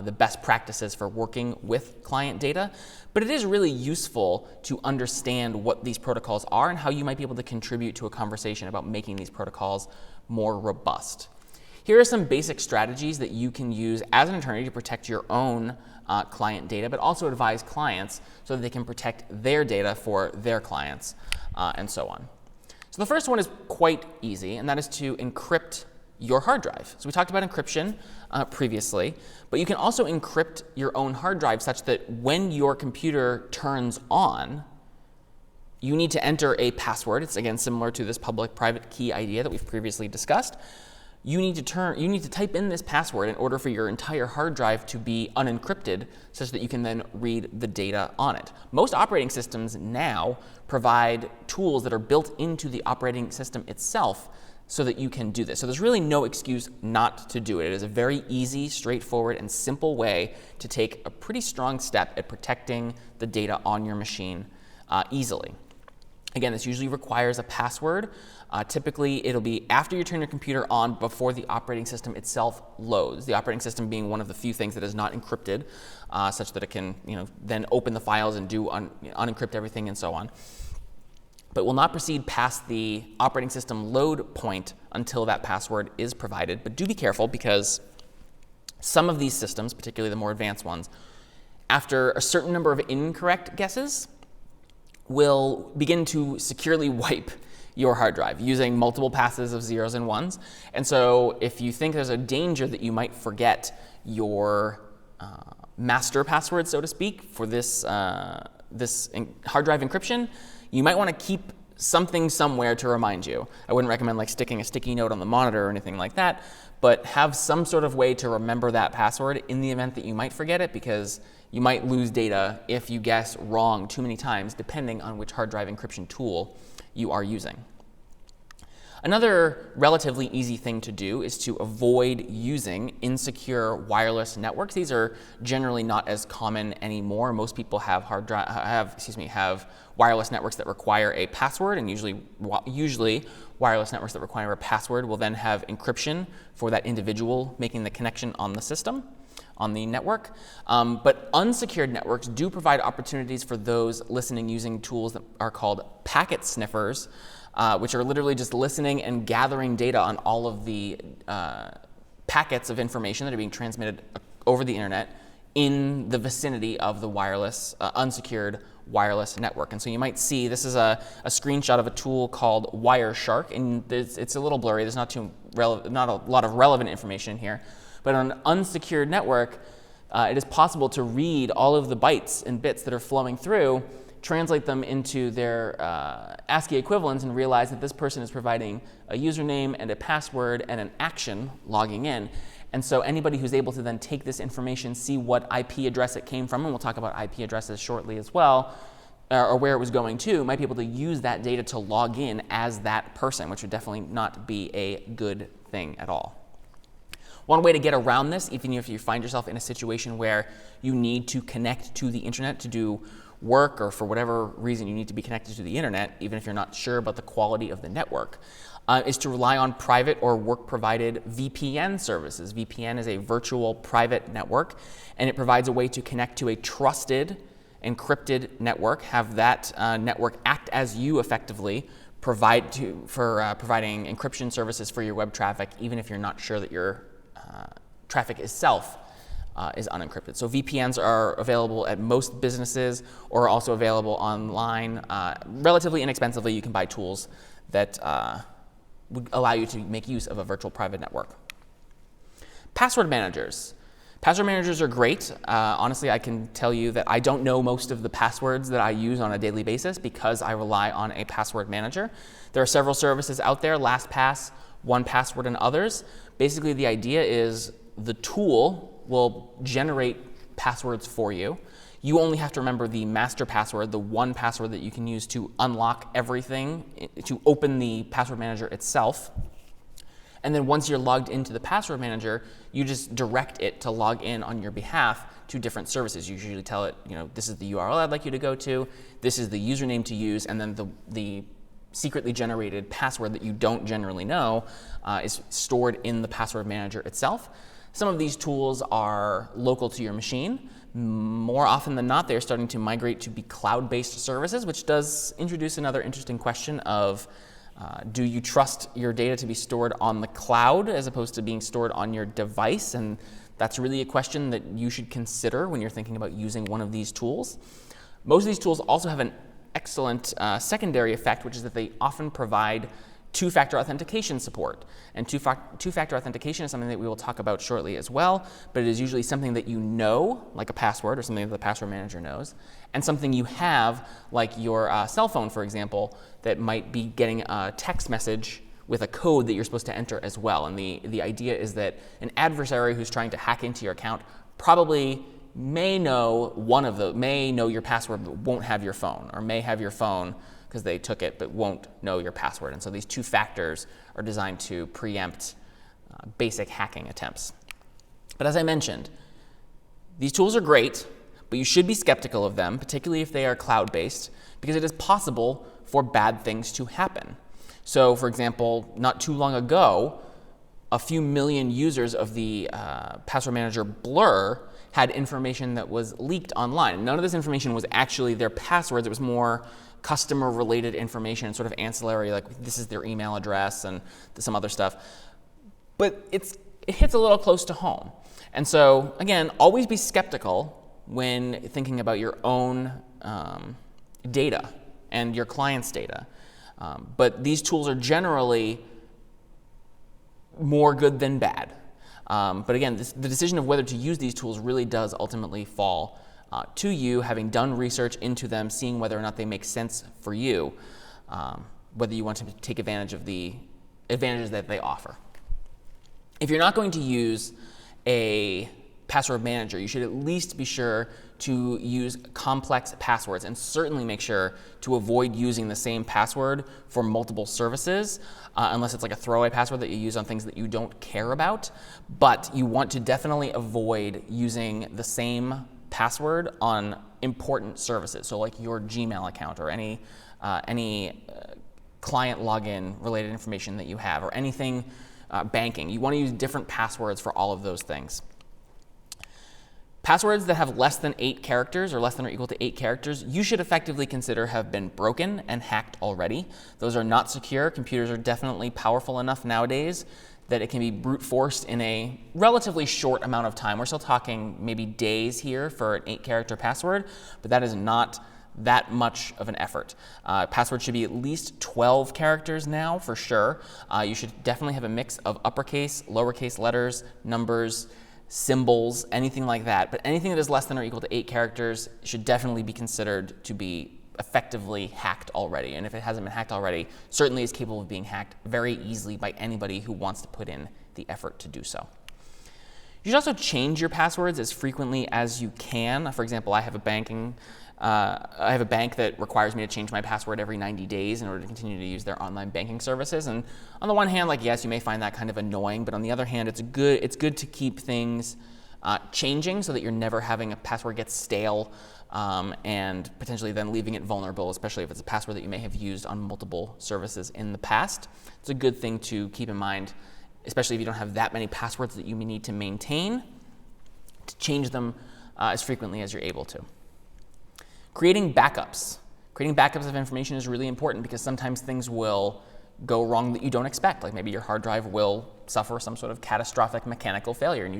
[SPEAKER 1] the best practices for working with client data, but it is really useful to understand what these protocols are and how you might be able to contribute to a conversation about making these protocols more robust. Here are some basic strategies that you can use as an attorney to protect your own client data, but also advise clients so that they can protect their data for their clients, and so on. So the first one is quite easy, and that is to encrypt your hard drive. So we talked about encryption previously, but you can also encrypt your own hard drive such that when your computer turns on, you need to enter a password. It's again similar to this public-private key idea that we've previously discussed. you need to type in this password in order for your entire hard drive to be unencrypted such that you can then read the data on it. Most operating systems now provide tools that are built into the operating system itself so that you can do this. So there's really no excuse not to do it. It is a very easy, straightforward, and simple way to take a pretty strong step at protecting the data on your machine easily. Again, this usually requires a password. Typically, it'll be after you turn your computer on before the operating system itself loads. The operating system being one of the few things that is not encrypted, such that it can then open the files and unencrypt everything and so on. But will not proceed past the operating system load point until that password is provided. But do be careful, because some of these systems, particularly the more advanced ones, after a certain number of incorrect guesses, will begin to securely wipe your hard drive using multiple passes of zeros and ones. And so if you think there's a danger that you might forget your master password, so to speak, for this hard drive encryption, you might want to keep something somewhere to remind you. I wouldn't recommend like sticking a sticky note on the monitor or anything like that, but have some sort of way to remember that password in the event that you might forget it, because you might lose data if you guess wrong too many times, depending on which hard drive encryption tool you are using. Another relatively easy thing to do is to avoid using insecure wireless networks. These are generally not as common anymore. Most people have have wireless networks that require a password, and usually wireless networks that require a password will then have encryption for that individual making the connection on the system, on the network. But unsecured networks do provide opportunities for those listening using tools that are called packet sniffers, which are literally just listening and gathering data on all of the packets of information that are being transmitted over the internet in the vicinity of the wireless, unsecured wireless network. And so you might see, this is a screenshot of a tool called Wireshark, and it's a little blurry. There's not a lot of relevant information here. But on an unsecured network, it is possible to read all of the bytes and bits that are flowing through, translate them into their ASCII equivalents, and realize that this person is providing a username and a password and an action logging in. And so anybody who's able to then take this information, see what IP address it came from, and we'll talk about IP addresses shortly as well, or where it was going to, might be able to use that data to log in as that person, which would definitely not be a good thing at all. One way to get around this, even if you find yourself in a situation where you need to connect to the internet to do work, or for whatever reason you need to be connected to the internet, even if you're not sure about the quality of the network, is to rely on private or work-provided VPN services. VPN is a virtual private network, and it provides a way to connect to a trusted, encrypted network, have that network act as you effectively, providing encryption services for your web traffic, even if you're not sure that your traffic itself is unencrypted. So VPNs are available at most businesses, or also available online. Relatively inexpensively, you can buy tools that would allow you to make use of a virtual private network. Password managers. Password managers are great. Honestly, I can tell you that I don't know most of the passwords that I use on a daily basis because I rely on a password manager. There are several services out there, LastPass, 1Password, and others. Basically, the idea is the tool will generate passwords for you. You only have to remember the master password, the one password that you can use to unlock everything, to open the password manager itself. And then once you're logged into the password manager, you just direct it to log in on your behalf to different services. You usually tell it, this is the URL I'd like you to go to, this is the username to use, and then the secretly generated password that you don't generally know is stored in the password manager itself. Some of these tools are local to your machine. More often than not, they're starting to migrate to be cloud-based services, which does introduce another interesting question of do you trust your data to be stored on the cloud as opposed to being stored on your device? And that's really a question that you should consider when you're thinking about using one of these tools. Most of these tools also have an excellent secondary effect, which is that they often provide two-factor authentication support. And two-factor authentication is something that we will talk about shortly as well, but it is usually something that you know, like a password, or something that the password manager knows, and something you have, like your cell phone, for example, that might be getting a text message with a code that you're supposed to enter as well. And the idea is that an adversary who's trying to hack into your account probably may know your password but won't have your phone, or may have your phone because they took it but won't know your password. And so these two factors are designed to preempt basic hacking attempts. But as I mentioned, these tools are great, but you should be skeptical of them, particularly if they are cloud-based, because it is possible for bad things to happen. So, for example, not too long ago, a few million users of the password manager Blur had information that was leaked online. None of this information was actually their passwords. It was more customer-related information, sort of ancillary, like this is their email address and some other stuff. But it hits a little close to home. And so, again, always be skeptical when thinking about your own data and your client's data. But these tools are generally more good than bad. But again, the decision of whether to use these tools really does ultimately fall to you, having done research into them, seeing whether or not they make sense for you, whether you want to take advantage of the advantages that they offer. If you're not going to use a password manager, you should at least be sure to use complex passwords, and certainly make sure to avoid using the same password for multiple services, unless it's like a throwaway password that you use on things that you don't care about. But you want to definitely avoid using the same password on important services, so like your Gmail account or any client login related information that you have, or anything banking. You want to use different passwords for all of those things. Passwords that have less than 8 characters or less than or equal to 8 characters, you should effectively consider have been broken and hacked already. Those are not secure. Computers are definitely powerful enough nowadays that it can be brute forced in a relatively short amount of time. We're still talking maybe days here for an 8-character password, but that is not that much of an effort. Password should be at least 12 characters now for sure. You should definitely have a mix of uppercase, lowercase letters, numbers, symbols, anything like that. But anything that is less than or equal to 8 characters should definitely be considered to be effectively hacked already. And if it hasn't been hacked already, certainly is capable of being hacked very easily by anybody who wants to put in the effort to do so. You should also change your passwords as frequently as you can. For example, I have a bank that requires me to change my password every 90 days in order to continue to use their online banking services. And on the one hand, like, yes, you may find that kind of annoying, but on the other hand, it's good to keep things changing so that you're never having a password get stale and potentially then leaving it vulnerable, especially if it's a password that you may have used on multiple services in the past. It's a good thing to keep in mind, especially if you don't have that many passwords that you may need to maintain, to change them as frequently as you're able to. Creating backups. Creating backups of information is really important because sometimes things will go wrong that you don't expect. Like maybe your hard drive will suffer some sort of catastrophic mechanical failure and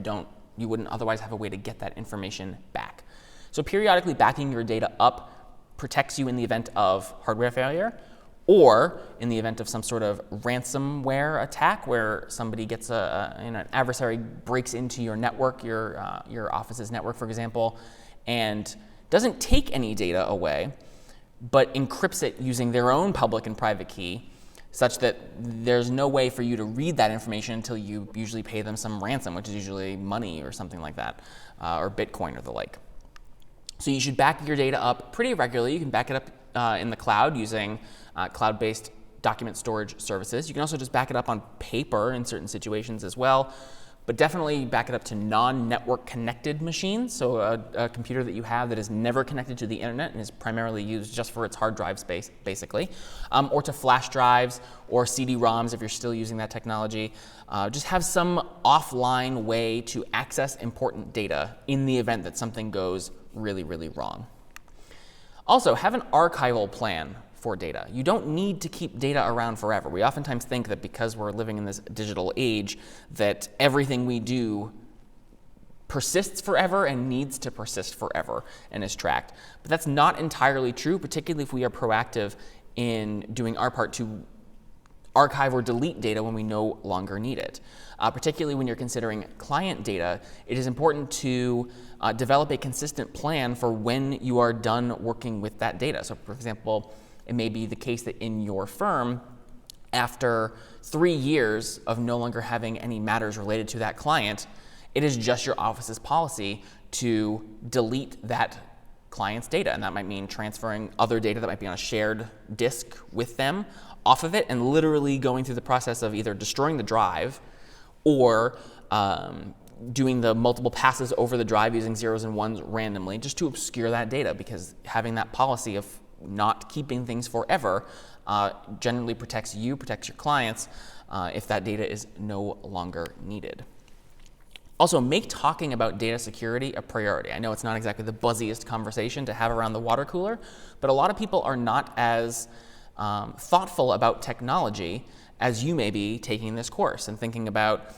[SPEAKER 1] you wouldn't otherwise have a way to get that information back. So periodically backing your data up protects you in the event of hardware failure, or in the event of some sort of ransomware attack where somebody gets an adversary breaks into your network, your office's network, for example, and doesn't take any data away, but encrypts it using their own public and private key, such that there's no way for you to read that information until you usually pay them some ransom, which is usually money or something like that, or Bitcoin or the like. So you should back your data up pretty regularly. You can back it up in the cloud using cloud-based document storage services. You can also just back it up on paper in certain situations as well. But definitely back it up to non-network connected machines, so a computer that you have that is never connected to the internet and is primarily used just for its hard drive space, basically, or to flash drives or CD-ROMs if you're still using that technology. Just have some offline way to access important data in the event that something goes really, really wrong. Also, have an archival plan for data. You don't need to keep data around forever. We oftentimes think that because we're living in this digital age that everything we do persists forever and needs to persist forever and is tracked. But that's not entirely true, particularly if we are proactive in doing our part to archive or delete data when we no longer need it. Particularly when you're considering client data, it is important to develop a consistent plan for when you are done working with that data. So for example, it may be the case that in your firm, After 3 years of no longer having any matters related to that client, it is just your office's policy to delete that client's data. And that might mean transferring other data that might be on a shared disk with them off of it, and literally going through the process of either destroying the drive or doing the multiple passes over the drive using zeros and ones randomly just to obscure that data, because having that policy of not keeping things forever generally protects you, protects your clients if that data is no longer needed. Also, make talking about data security a priority. I know it's not exactly the buzziest conversation to have around the water cooler, but a lot of people are not as thoughtful about technology as you may be taking this course and thinking about,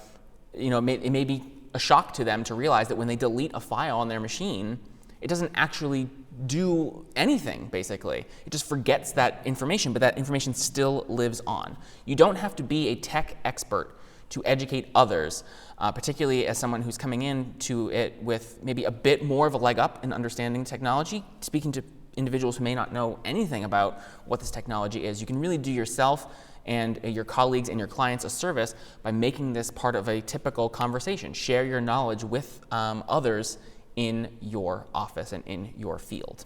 [SPEAKER 1] it may be a shock to them to realize that when they delete a file on their machine, it doesn't actually do anything, basically. It just forgets that information, but that information still lives on. You don't have to be a tech expert to educate others, particularly as someone who's coming into it with maybe a bit more of a leg up in understanding technology. Speaking to individuals who may not know anything about what this technology is, you can really do yourself and your colleagues and your clients a service by making this part of a typical conversation. Share your knowledge with others in your office and in your field.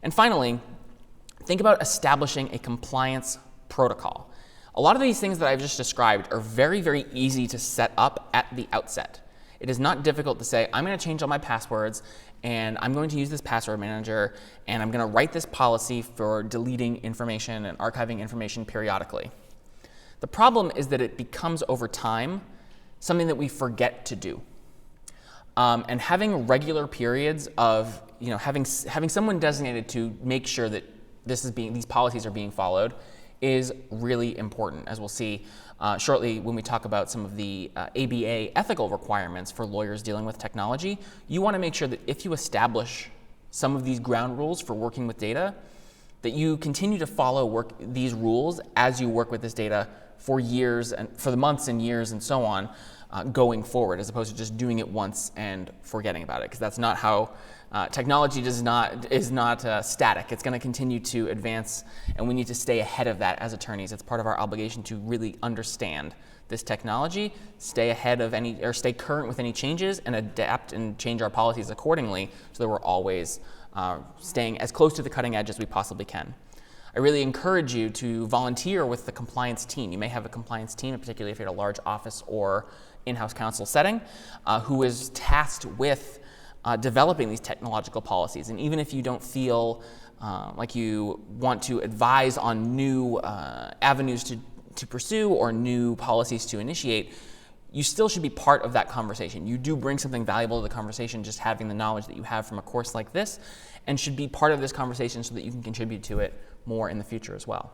[SPEAKER 1] And finally, think about establishing a compliance protocol. A lot of these things that I've just described are very, very easy to set up at the outset. It is not difficult to say, I'm going to change all my passwords, and I'm going to use this password manager, and I'm going to write this policy for deleting information and archiving information periodically. The problem is that it becomes, over time, something that we forget to do. And having regular periods of, having someone designated to make sure that these policies are being followed is really important, as we'll see shortly when we talk about some of the ABA ethical requirements for lawyers dealing with technology. You want to make sure that if you establish some of these ground rules for working with data, that you continue to follow these rules as you work with this data for years and for the months and years and so on going forward, as opposed to just doing it once and forgetting about it, because that's not how technology is not static. It's going to continue to advance, and we need to stay ahead of that as attorneys. It's part of our obligation to really understand this technology, stay current with any changes, and adapt and change our policies accordingly so that we're always staying as close to the cutting edge as we possibly can. I really encourage you to volunteer with the compliance team. You may have a compliance team, particularly if you're at a large office or in-house counsel setting, who is tasked with developing these technological policies. And even if you don't feel like you want to advise on new avenues to pursue or new policies to initiate, you still should be part of that conversation. You do bring something valuable to the conversation, just having the knowledge that you have from a course like this, and should be part of this conversation so that you can contribute to it more in the future as well.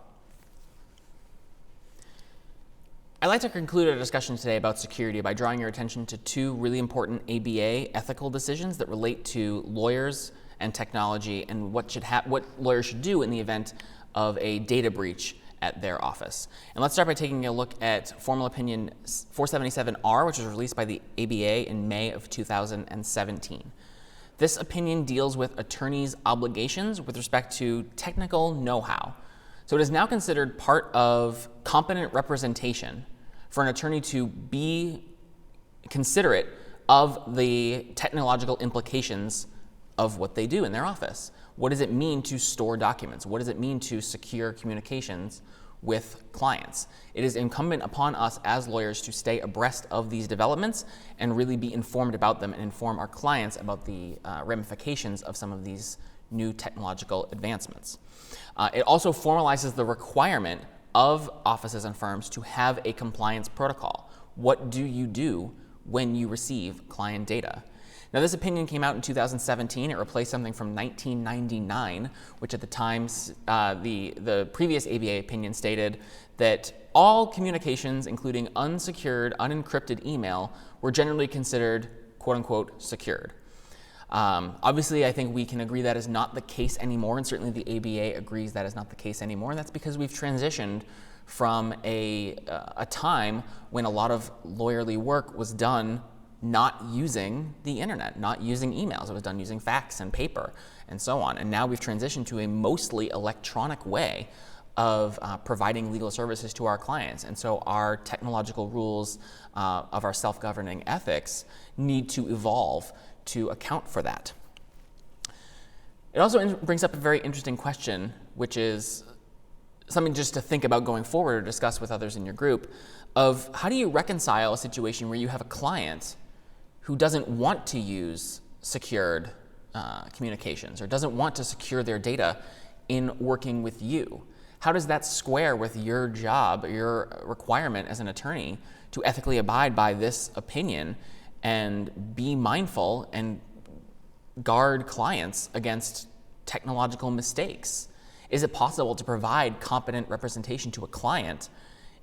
[SPEAKER 1] I'd like to conclude our discussion today about security by drawing your attention to two really important ABA ethical decisions that relate to lawyers and technology, and what lawyers should do in the event of a data breach at their office. And let's start by taking a look at Formal Opinion 477R, which was released by the ABA in May of 2017. This opinion deals with attorneys' obligations with respect to technical know-how. So it is now considered part of competent representation for an attorney to be considerate of the technological implications of what they do in their office. What does it mean to store documents? What does it mean to secure communications with clients? It is incumbent upon us as lawyers to stay abreast of these developments and really be informed about them and inform our clients about the ramifications of some of these new technological advancements. It also formalizes the requirement of offices and firms to have a compliance protocol. What do you do when you receive client data? Now, this opinion came out in 2017. It replaced something from 1999, which at the time, the previous ABA opinion stated that all communications, including unsecured, unencrypted email, were generally considered quote-unquote secured. Obviously, I think we can agree that is not the case anymore, and certainly the ABA agrees that is not the case anymore, and that's because we've transitioned from a time when a lot of lawyerly work was done not using the internet, not using emails. It was done using fax and paper and so on. And now we've transitioned to a mostly electronic way of providing legal services to our clients. And so our technological rules of our self-governing ethics need to evolve to account for that. It also brings up a very interesting question, which is something just to think about going forward or discuss with others in your group, of how do you reconcile a situation where you have a client who doesn't want to use secured communications or doesn't want to secure their data in working with you? How does that square with your job, your requirement as an attorney to ethically abide by this opinion and be mindful and guard clients against technological mistakes? Is it possible to provide competent representation to a client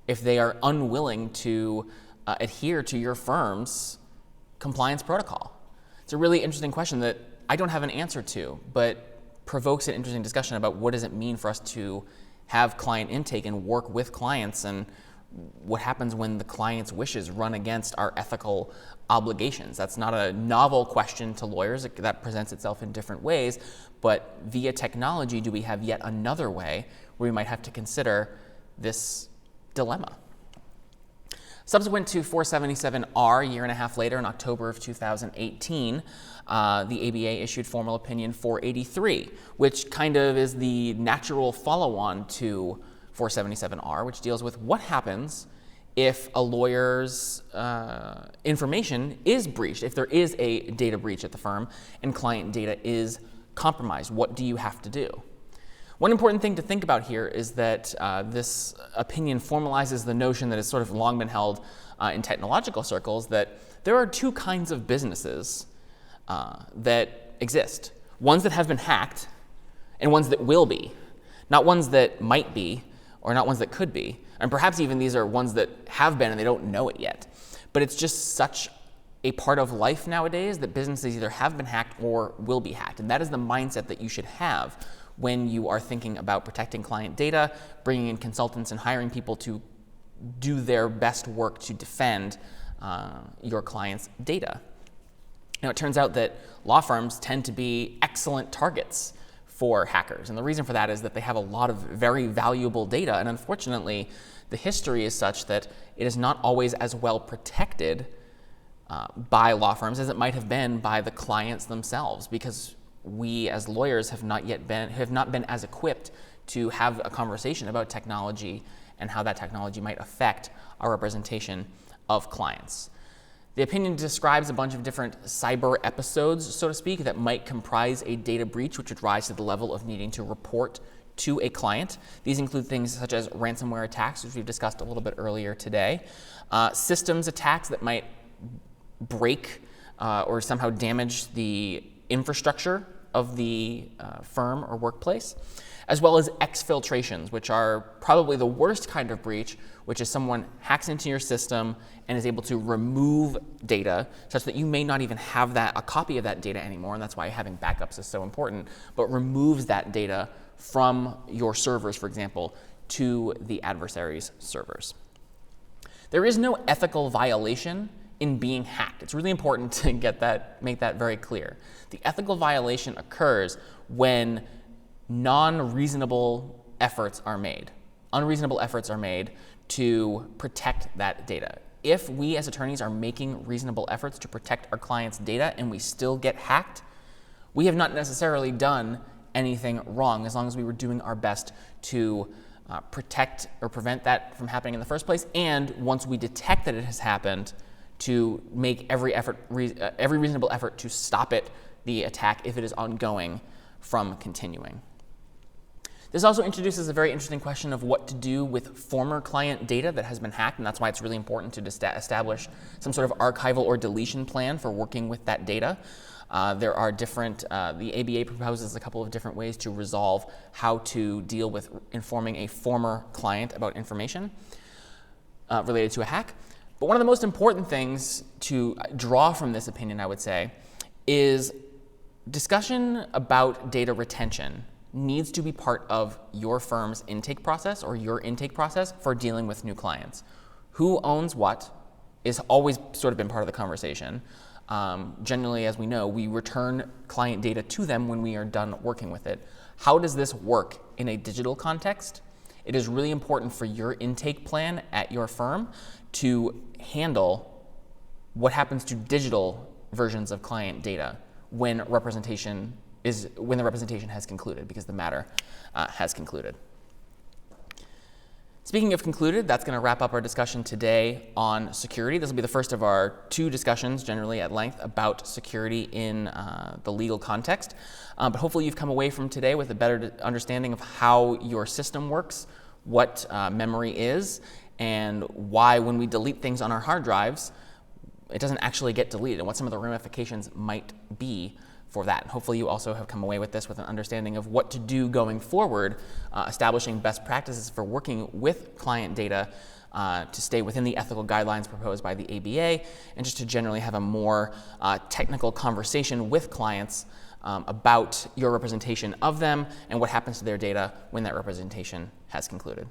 [SPEAKER 1] if they are unwilling to adhere to your firm's compliance protocol? It's a really interesting question that I don't have an answer to, but provokes an interesting discussion about what does it mean for us to have client intake and work with clients, and what happens when the client's wishes run against our ethical obligations. That's not a novel question to lawyers. That presents itself in different ways, but via technology, do we have yet another way where we might have to consider this dilemma? Subsequent to 477R, a year and a half later, in October of 2018, the ABA issued Formal Opinion 483, which kind of is the natural follow-on to 477R, which deals with what happens if a lawyer's information is breached, if there is a data breach at the firm and client data is compromised. What do you have to do? One important thing to think about here is that this opinion formalizes the notion that has sort of long been held in technological circles, that there are two kinds of businesses that exist. Ones that have been hacked and ones that will be. Not ones that might be or not ones that could be. And perhaps even these are ones that have been and they don't know it yet. But it's just such a part of life nowadays that businesses either have been hacked or will be hacked. And that is the mindset that you should have when you are thinking about protecting client data, bringing in consultants and hiring people to do their best work to defend your client's data. Now, it turns out that law firms tend to be excellent targets for hackers. And the reason for that is that they have a lot of very valuable data. And unfortunately, the history is such that it is not always as well protected by law firms as it might have been by the clients themselves, because we as lawyers have not been as equipped to have a conversation about technology and how that technology might affect our representation of clients. The opinion describes a bunch of different cyber episodes, so to speak, that might comprise a data breach which would rise to the level of needing to report to a client. These include things such as ransomware attacks, which we've discussed a little bit earlier today, systems attacks that might break or somehow damage the infrastructure of the firm or workplace, as well as exfiltrations, which are probably the worst kind of breach, which is someone hacks into your system and is able to remove data such that you may not even have a copy of that data anymore, and that's why having backups is so important, but removes that data from your servers, for example, to the adversary's servers. There is no ethical violation in being hacked. It's really important to make that very clear. The ethical violation occurs when non-reasonable efforts are made. Unreasonable efforts are made to protect that data. If we as attorneys are making reasonable efforts to protect our clients' data and we still get hacked, we have not necessarily done anything wrong, as long as we were doing our best to protect or prevent that from happening in the first place, and once we detect that it has happened, to make every reasonable effort to stop the attack, if it is ongoing, from continuing. This also introduces a very interesting question of what to do with former client data that has been hacked, and that's why it's really important to establish some sort of archival or deletion plan for working with that data. There are different, the ABA proposes a couple of different ways to resolve how to deal with informing a former client about information related to a hack. But one of the most important things to draw from this opinion, I would say, is discussion about data retention needs to be part of your firm's intake process or your intake process for dealing with new clients. Who owns what is always sort of been part of the conversation. Generally, as we know, we return client data to them when we are done working with it. How does this work in a digital context? It is really important for your intake plan at your firm to handle what happens to digital versions of client data when the representation has concluded, because the matter has concluded. Speaking of concluded, that's going to wrap up our discussion today on security. This will be the first of our 2 discussions, generally at length, about security in the legal context. But hopefully you've come away from today with a better understanding of how your system works, what memory is, and why when we delete things on our hard drives, it doesn't actually get deleted, and what some of the ramifications might be for that. And hopefully you also have come away with this with an understanding of what to do going forward, establishing best practices for working with client data to stay within the ethical guidelines proposed by the ABA, and just to generally have a more technical conversation with clients about your representation of them and what happens to their data when that representation has concluded.